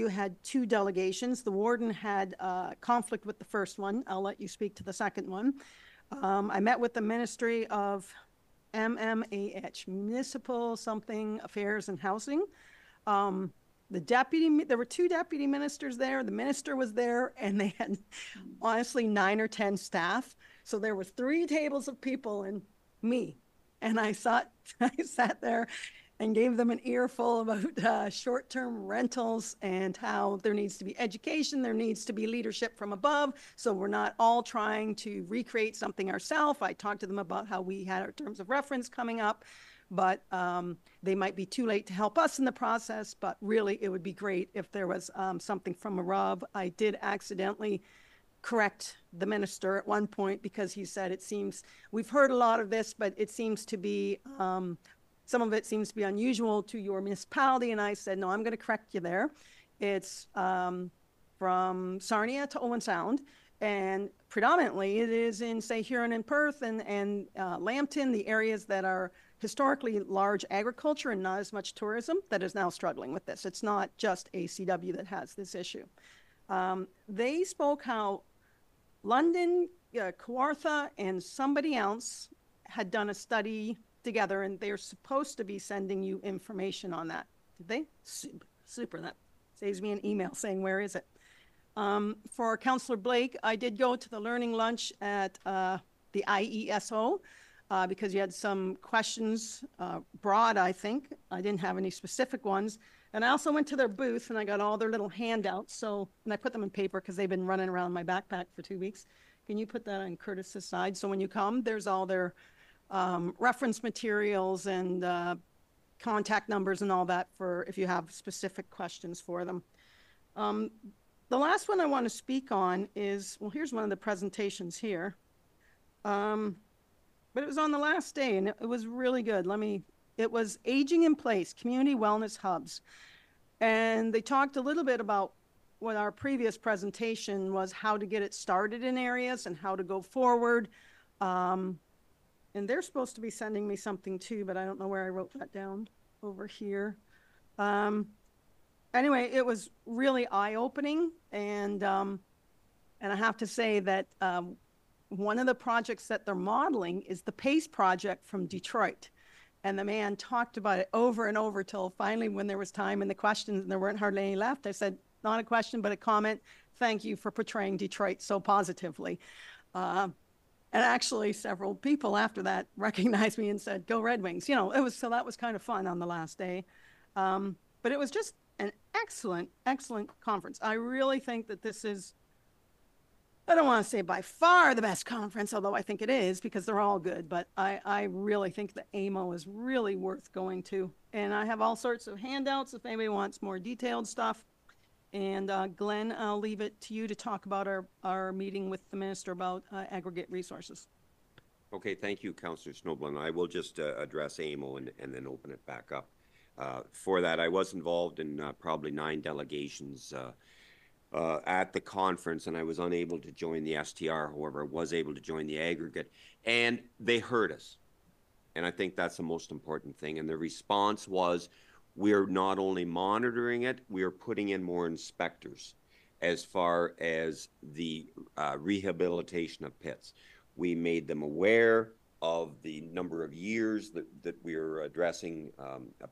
Speaker 3: had two delegations. The warden had conflict with the first one. I'll let you speak to the second one. I met with the Ministry of MMAH, Municipal something Affairs and Housing. There were two deputy ministers there. The minister was there, and they had honestly 9 or 10 staff. So there was 3 tables of people and me. And I sat there, and gave them an earful about short-term rentals and how there needs to be education, there needs to be leadership from above, so we're not all trying to recreate something ourselves. I talked to them about how we had our terms of reference coming up, but they might be too late to help us in the process, but really it would be great if there was something from above. I did accidentally correct the minister at one point because he said it seems, we've heard a lot of this, but it seems to be, some of it seems to be unusual to your municipality. And I said, no, I'm going to correct you there. It's from Sarnia to Owen Sound. And predominantly it is in, say, Huron and Perth and Lambton, the areas that are historically large agriculture and not as much tourism, that is now struggling with this. It's not just ACW that has this issue. They spoke how London, Kawartha, and somebody else had done a study together, and they're supposed to be sending you information on that. Did they? Super. That saves me an email saying, where is it? For Councillor Blake, I did go to the learning lunch at the IESO because you had some questions, broad, I think. I didn't have any specific ones. And I also went to their booth and I got all their little handouts. So, and I put them in paper because they've been running around my backpack for 2 weeks. Can you put that on Curtis's side? So when you come, there's all their reference materials and contact numbers and all that for if you have specific questions for them. The last one I want to speak on is, well, here's one of the presentations here. But it was on the last day and it was really good. It was Aging in Place, Community Wellness Hubs. And they talked a little bit about what our previous presentation was, how to get it started in areas and how to go forward. And they're supposed to be sending me something too, but I don't know where I wrote that down over here. Anyway, it was really eye-opening. And I have to say that one of the projects that they're modeling is the PACE project from Detroit. And the man talked about it over and over till finally when there was time in the questions and there weren't hardly any left, I said, not a question, but a comment. Thank you for portraying Detroit so positively. And actually several people after that recognized me and said, go Red Wings. You know, so that was kind of fun on the last day. But it was just an excellent, excellent conference. I really think that this is, I don't want to say by far the best conference, although I think it is because they're all good, but I really think the AMO is really worth going to. And I have all sorts of handouts if anybody wants more detailed stuff. And Glenn, I'll leave it to you to talk about our meeting with the minister about aggregate resources.
Speaker 1: Okay, thank you, Councillor Snowblin. I will just address AMO and then open it back up. For that, I was involved in probably 9 delegations at the conference, and I was unable to join the STR. However, I was able to join the aggregate, and they heard us. And I think that's the most important thing. And the response was, we're not only monitoring it, we are putting in more inspectors as far as the rehabilitation of pits. We made them aware of the number of years that we're addressing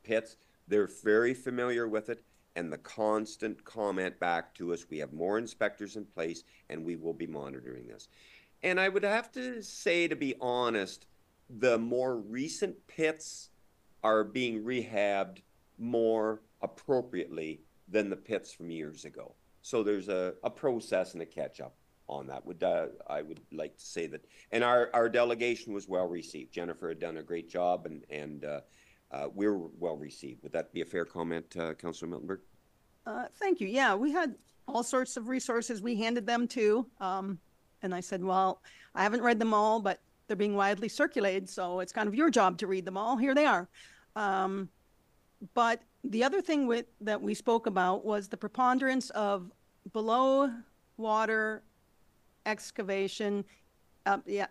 Speaker 1: pits. They're very familiar with it, and the constant comment back to us, we have more inspectors in place and we will be monitoring this. And I would have to say, to be honest, the more recent pits are being rehabbed more appropriately than the pits from years ago. So there's a process and a catch up on that. I would like to say that. And our delegation was well received. Jennifer had done a great job and we were well received. Would that be a fair comment, Councillor Miltenberg?
Speaker 3: Thank you. Yeah, we had all sorts of resources we handed them too. And I said, well, I haven't read them all, but they're being widely circulated, so it's kind of your job to read them all. Here they are. But the other thing that we spoke about was the preponderance of below water excavation,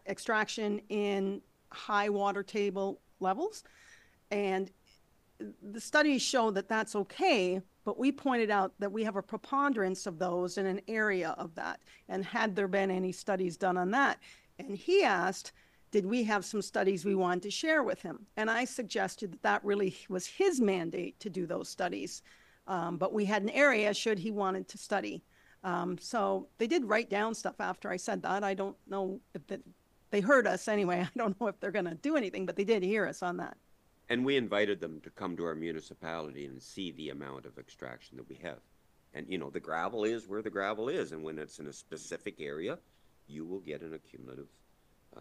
Speaker 3: extraction in high water table levels. And the studies show that that's okay, but we pointed out that we have a preponderance of those in an area of that. And had there been any studies done on that? And he asked, did we have some studies we wanted to share with him? And I suggested that that really was his mandate to do those studies. But we had an area should he wanted to study. So they did write down stuff after I said that. I don't know if they heard us anyway. I don't know if they're going to do anything, but they did hear us on that.
Speaker 1: And we invited them to come to our municipality and see the amount of extraction that we have. And, you know, the gravel is where the gravel is. And when it's in a specific area, you will get an accumulative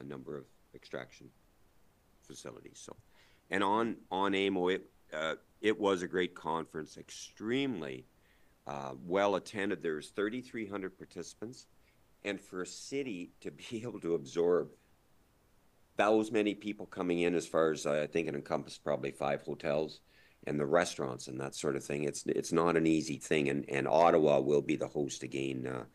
Speaker 1: number of extraction facilities. So, and on AMO, it was a great conference, extremely well attended. There's 3,300 participants. And for a city to be able to absorb those many people coming in, as far as I think it encompassed probably 5 hotels and the restaurants and that sort of thing, it's not an easy thing. And Ottawa will be the host again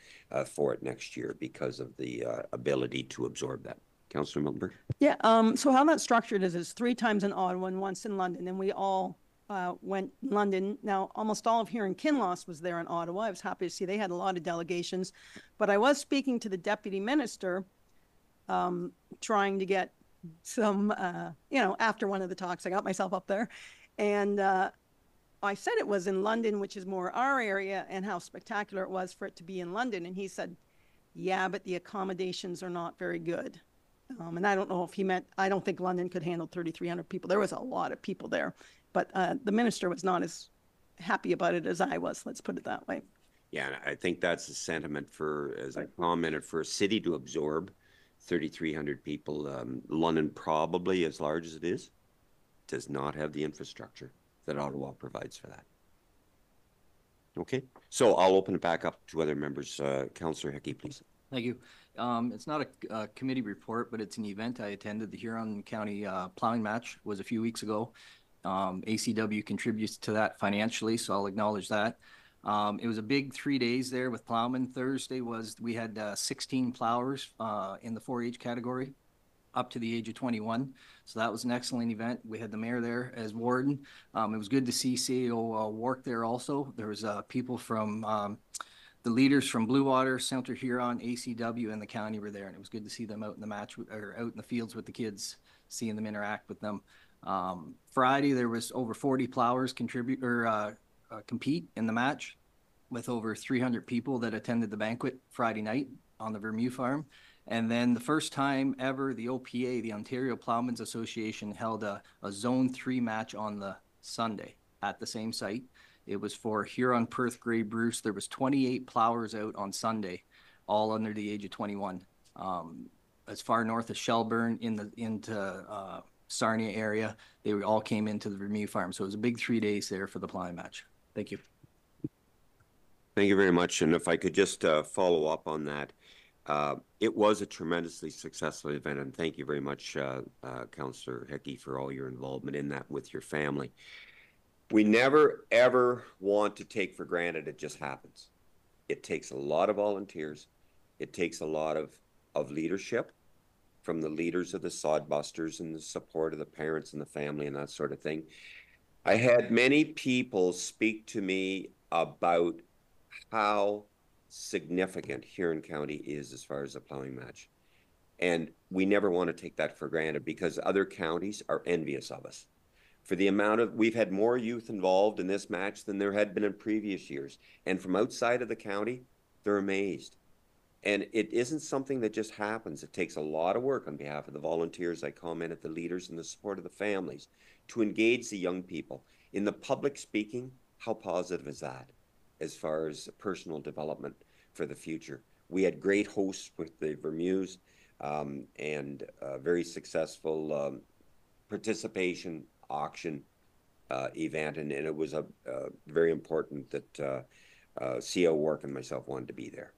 Speaker 1: for it next year because of the ability to absorb that. Councillor Miltenberg?
Speaker 3: Yeah, so how that's structured is 3 times in Ottawa and once in London, and we all went London. Now, almost all of here in Kinloss was there in Ottawa. I was happy to see they had a lot of delegations, but I was speaking to the deputy minister, trying to get some, you know, after one of the talks, I got myself up there, and I said it was in London, which is more our area, and how spectacular it was for it to be in London. And he said, yeah, but the accommodations are not very good. And I don't know if he meant, I don't think London could handle 3,300 people. There was a lot of people there, but the minister was not as happy about it as I was. Let's put it that way.
Speaker 1: Yeah, I think that's the sentiment for, as I commented, for a city to absorb 3,300 people. London, probably as large as it is, does not have the infrastructure that Ottawa provides for that. Okay, so I'll open it back up to other members. Councillor Hickey, please.
Speaker 8: Thank you. It's not a committee report, but it's an event I attended. The Huron County plowing match was a few weeks ago. ACW contributes to that financially, so I'll acknowledge that. It was a big 3 days there with plowmen. Thursday was, we had 16 plowers in the 4-H category up to the age of 21. So that was an excellent event. We had the mayor there as warden. It was good to see CEO Wark there also. There was people from the leaders from Blue Water, Centre Huron, ACW, and the county were there, and it was good to see them out in the match, or out in the fields with the kids, seeing them interact with them. Friday there was over 40 plowers compete in the match, with over 300 people that attended the banquet Friday night on the Vermew farm. And then the first time ever, the OPA, the Ontario Plowmen's Association, held a Zone 3 match on the Sunday at the same site. It was for Huron, Perth, Grey Bruce. There was 28 plowers out on Sunday, all under the age of 21. As far north as Shelburne, into Sarnia area, they all came into the Vermew farm. So it was a big 3 days there for the plowing match. Thank you.
Speaker 1: Thank you very much. And if I could just follow up on that, it was a tremendously successful event, and thank you very much, Councillor Hickey, for all your involvement in that with your family. We never, ever want to take for granted it just happens. It takes a lot of volunteers. It takes a lot of leadership from the leaders of the sodbusters and the support of the parents and the family and that sort of thing. I had many people speak to me about how significant Huron County is as far as the plowing match. And we never want to take that for granted, because other counties are envious of us. For the amount of, we've had more youth involved in this match than there had been in previous years. And from outside of the county, they're amazed. And it isn't something that just happens. It takes a lot of work on behalf of the volunteers, I commented, the leaders, and the support of the families to engage the young people. In the public speaking, how positive is that as far as personal development for the future? We had great hosts with the Vermews, and very successful participation auction event, and it was a very important that CEO Wark and myself wanted to be there,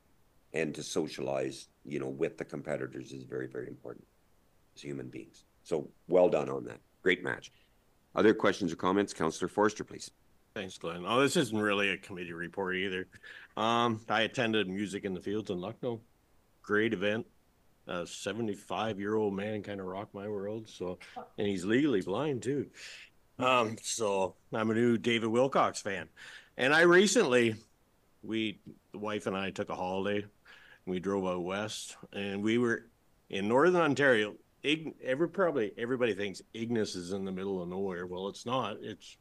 Speaker 1: and to socialize, you know, with the competitors is very, very important as human beings. So well done on that. Great match. Other questions or comments? Councillor Forster, please.
Speaker 7: Thanks, Glenn. Oh, this isn't really a committee report either. I attended Music in the Fields in Lucknow. Great event. A 75-year-old man kind of rocked my world. So, and he's legally blind too. So I'm a new David Wilcox fan. And I recently, the wife and I took a holiday. We drove out west, and we were in Northern Ontario. Everybody thinks Ignis is in the middle of nowhere. Well, it's not. It's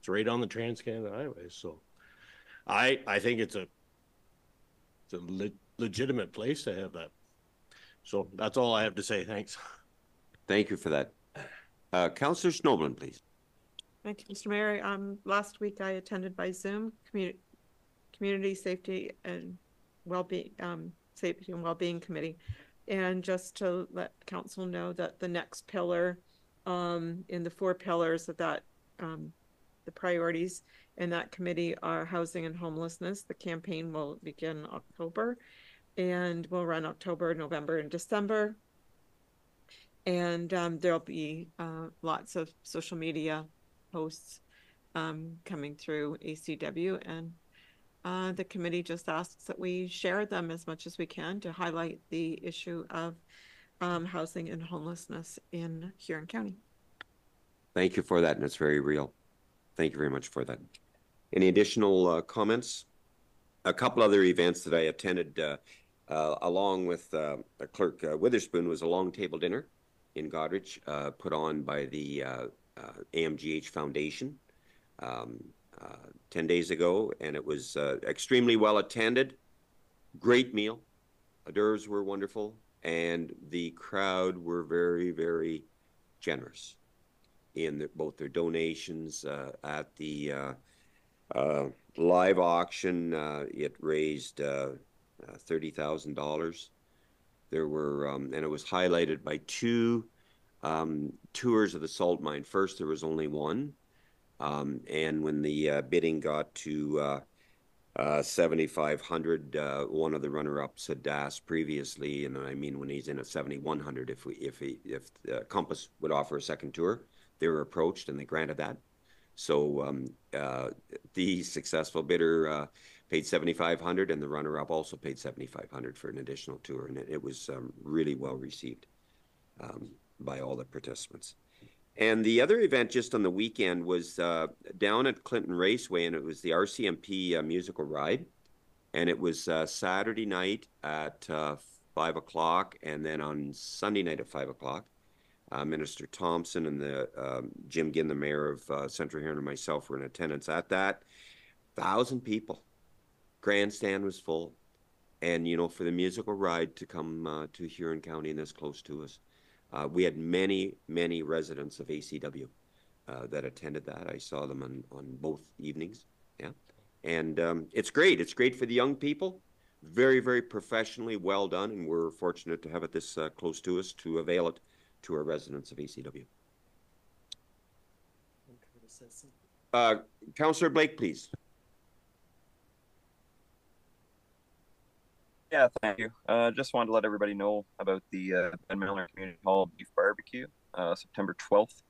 Speaker 7: right on the Trans-Canada Highway. So I think it's a legitimate place to have that. So that's all I have to say. Thanks.
Speaker 1: Thank you for that. Councillor Schnoblin, please.
Speaker 4: Thank you, Mr. Mayor. Last week I attended by Zoom Community Safety and Wellbeing, Safety and Wellbeing Committee. And just to let council know that the next pillar, in the 4 pillars of that, the priorities in that committee are housing and homelessness. The campaign will begin October and will run October, November, and December. And there'll be lots of social media posts coming through ACW, and the committee just asks that we share them as much as we can to highlight the issue of housing and homelessness in Huron County.
Speaker 1: Thank you for that, and it's very real. Thank you very much for that. Any additional comments? A couple other events that I attended along with Clerk Witherspoon was a long table dinner in Goderich, put on by the AMGH Foundation 10 days ago, and it was extremely well attended. Great meal. Hors d'oeuvres were wonderful, and the crowd were very, very generous in both their donations at the live auction. It raised $30,000. There were, and it was highlighted by 2 tours of the salt mine. First, there was only one, and when the bidding got to 7,500, one of the runner-ups had asked previously, and I mean when he's in at 7,100, if Compass would offer a second tour. They were approached and they granted that. So the successful bidder paid 7,500, and the runner-up also paid 7,500 for an additional tour, and it was really well received by all the participants. And the other event just on the weekend was down at Clinton Raceway, and it was the RCMP musical ride, and it was Saturday night at 5 o'clock, and then on Sunday night at 5 o'clock. Minister Thompson and the Jim Ginn, the mayor of Central Huron, and myself were in attendance at that. 1,000 people. Grandstand was full. And, you know, for the musical ride to come to Huron County and this close to us, we had many, many residents of ACW that attended that. I saw them on both evenings. Yeah. And it's great. It's great for the young people. Very, very professionally well done. And we're fortunate to have it this close to us to avail it to our residents of ACW. Councillor Blake, please.
Speaker 14: Yeah, thank you. Just wanted to let everybody know about the Ben Miller Community Hall Beef Barbecue, September 12th.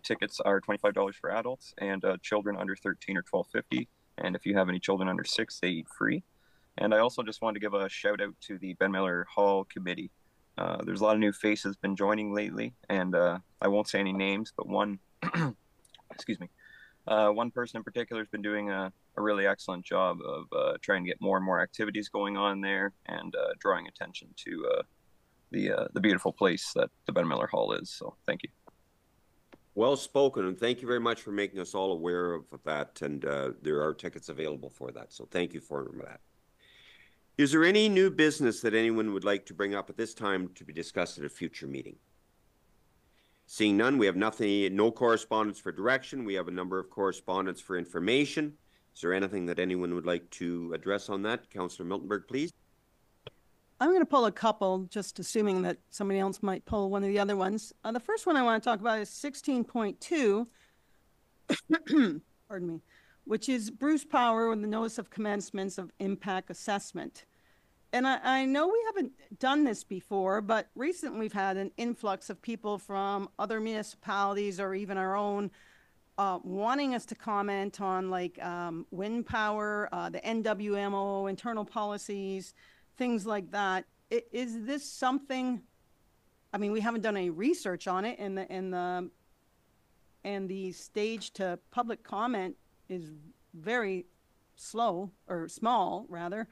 Speaker 14: Tickets are $25 for adults, and children under 13 are $12.50. And if you have any children under 6, they eat free. And I also just wanted to give a shout out to the Ben Miller Hall Committee. There's a lot of new faces been joining lately, and I won't say any names, but one, excuse me, one person in particular has been doing a really excellent job of trying to get more and more activities going on there and drawing attention to the beautiful place that the Ben Miller Hall is. So thank you.
Speaker 1: Well spoken, and thank you very much for making us all aware of that, and there are tickets available for that, so thank you for that. Is there any new business that anyone would like to bring up at this time to be discussed at a future meeting? Seeing none, we have nothing, no correspondence for direction. We have a number of correspondence for information. Is there anything that anyone would like to address on that? Councillor Miltenberg, please.
Speaker 3: I'm going to pull a couple, just assuming that somebody else might pull one of the other ones. The first one I want to talk about is 16.2, pardon me, which is Bruce Power with the Notice of Commencements of Impact Assessment. And I know we haven't done this before, but recently we've had an influx of people from other municipalities or even our own wanting us to comment on like wind power, the NWMO, internal policies, things like that. Is this something, I mean, we haven't done any research on it, and the stage to public comment is very slow, or small rather.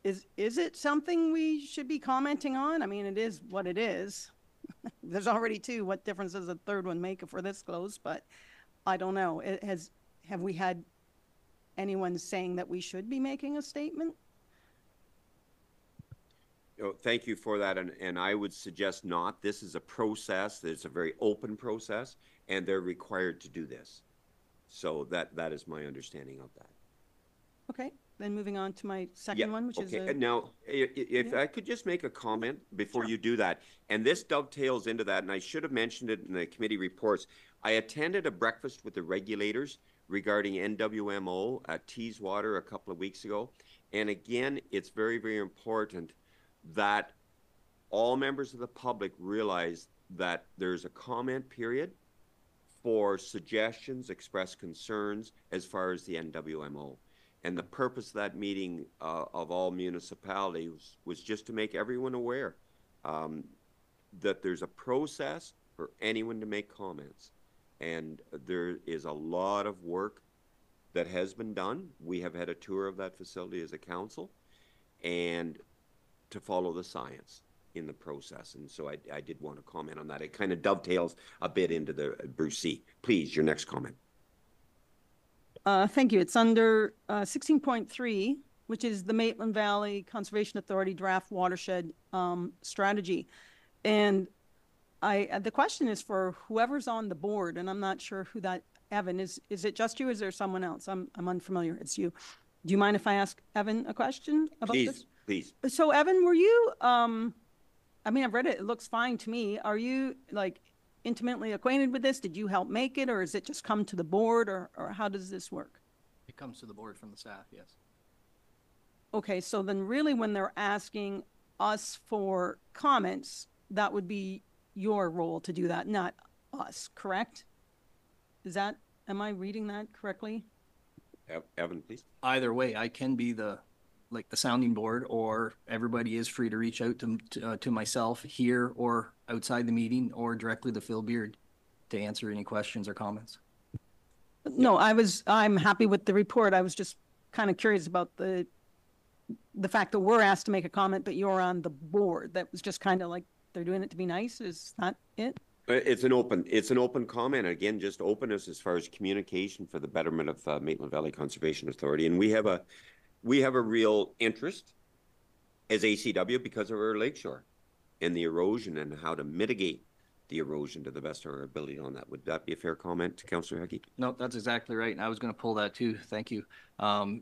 Speaker 3: Is it something we should be commenting on? I mean, it is what it is. There's already 2. What difference does a third one make if we're this close? But I don't know. Have we had anyone saying that we should be making a statement?
Speaker 1: Oh, thank you for that, and I would suggest not. This is a process. It's a very open process, and they're required to do this. So that is my understanding of that.
Speaker 3: Okay, then moving on to my second one, which is
Speaker 1: okay.
Speaker 3: a,
Speaker 1: And now, if I could just make a comment before you do that, and this dovetails into that, and I should have mentioned it in the committee reports. I attended a breakfast with the regulators regarding NWMO at Teeswater a couple of weeks ago, and again, it's very, very important that all members of the public realize that there's a comment period for suggestions, express concerns as far as the NWMO. And the purpose of that meeting of all municipalities was just to make everyone aware that there's a process for anyone to make comments. And there is a lot of work that has been done. We have had a tour of that facility as a council, and to follow the science in the process. And so I did want to comment on that. It kind of dovetails a bit into the Bruce C. Please, your next comment.
Speaker 3: thank you. It's under 16.3, which is the Maitland Valley Conservation Authority Draft Watershed Strategy. And the question is for whoever's on the board, and I'm not sure who that, Evan, is it just you or is there someone else? I'm unfamiliar. It's you. Do you mind if I ask Evan a question about this?
Speaker 1: Please.
Speaker 3: So Evan, were you, I mean, I've read it. It looks fine to me. Are you like intimately acquainted with this? Did you help make it, or is it just come to the board, or how does this work?
Speaker 8: It comes to the board from the staff, yes.
Speaker 3: Okay, so then really when they're asking us for comments, that would be your role to do that, not us, correct? Am I reading that correctly?
Speaker 1: Evan, please.
Speaker 8: Either way, I can be the sounding board, or everybody is free to reach out to myself here or outside the meeting or directly to Phil Beard to answer any questions or comments.
Speaker 3: No, I'm happy with the report. I was just kind of curious about the fact that we're asked to make a comment, but you're on the board. That was just kind of like they're doing it to be nice. Is that it?
Speaker 1: It's an open comment. Again, just openness as far as communication for the betterment of Maitland Valley Conservation Authority. And we have a real interest as ACW because of our lakeshore and the erosion and how to mitigate the erosion to the best of our ability on that. Would that be a fair comment, Councillor Hecky?
Speaker 8: No, that's exactly right. And I was going to pull that too. Thank you.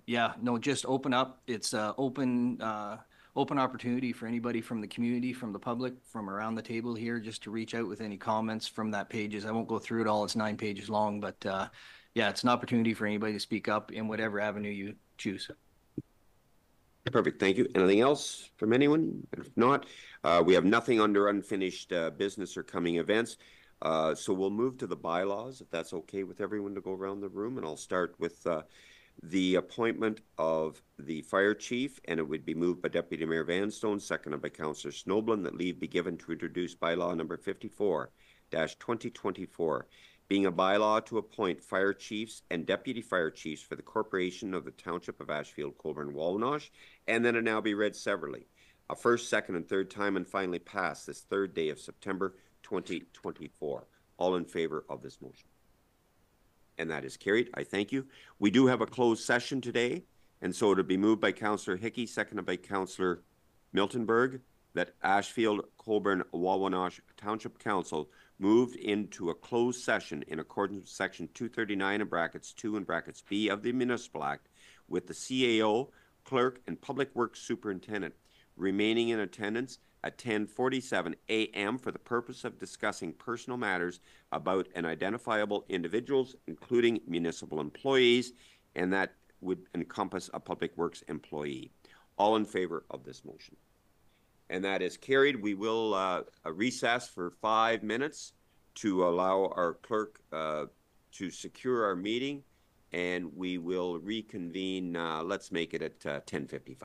Speaker 8: Yeah, no, just open up. It's open opportunity for anybody from the community, from the public, from around the table here, just to reach out with any comments from that pages. I won't go through it all. It's 9 pages long, but yeah, it's an opportunity for anybody to speak up in whatever avenue you choose.
Speaker 1: Perfect. Thank you. Anything else from anyone? If not, we have nothing under unfinished business or coming events. So we'll move to the bylaws, if that's okay with everyone to go around the room. And I'll start with the appointment of the fire chief, and it would be moved by Deputy Mayor Vanstone, seconded by Councillor Snoblin, that leave be given to introduce bylaw number 54-2024. Being a bylaw to appoint fire chiefs and deputy fire chiefs for the corporation of the Township of Ashfield-Colborne-Wawanosh, and then it now be read severally. A first, second, and third time, and finally passed this 3rd day of September 2024. All in favor of this motion? And that is carried. I thank you. We do have a closed session today, and so it'll be moved by Councillor Hickey, seconded by Councillor Miltenberg, that Ashfield-Colborne-Wawanosh Township Council moved into a closed session in accordance with Section 239 in brackets 2 and brackets B of the Municipal Act with the CAO, Clerk, and Public Works Superintendent remaining in attendance at 10:47 a.m. for the purpose of discussing personal matters about an identifiable individuals, including municipal employees, and that would encompass a Public Works employee. All in favor of this motion? And that is carried. We will recess for 5 minutes to allow our clerk to secure our meeting, and we will reconvene. Let's make it at 10:55.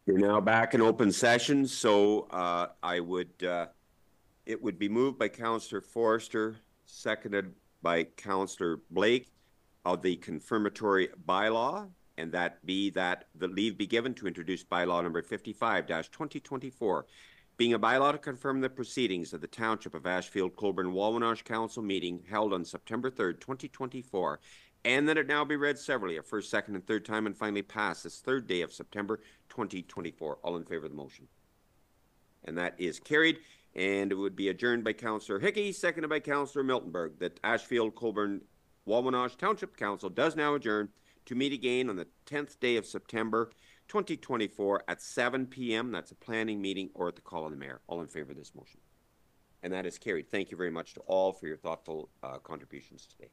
Speaker 1: You're now back in open session, so it would be moved by Councillor Forrester, seconded by Councillor Blake, of the confirmatory bylaw, and that the leave be given to introduce bylaw number 55-2024, being a bylaw to confirm the proceedings of the Township of Ashfield-Colborne-Wawanosh Council meeting held on September 3rd, 2024, and that it now be read severally, a first, second, and third time, and finally passed this third day of September 2024. All in favor of the motion? And that is carried, and it would be adjourned by Councillor Hickey, seconded by Councillor Miltenberg, that Ashfield-Colborne-Wawanosh Township Council does now adjourn to meet again on the 10th day of September 2024 at 7 p.m. That's a planning meeting or at the call of the mayor. All in favor of this motion? And that is carried. Thank you very much to all for your thoughtful contributions today.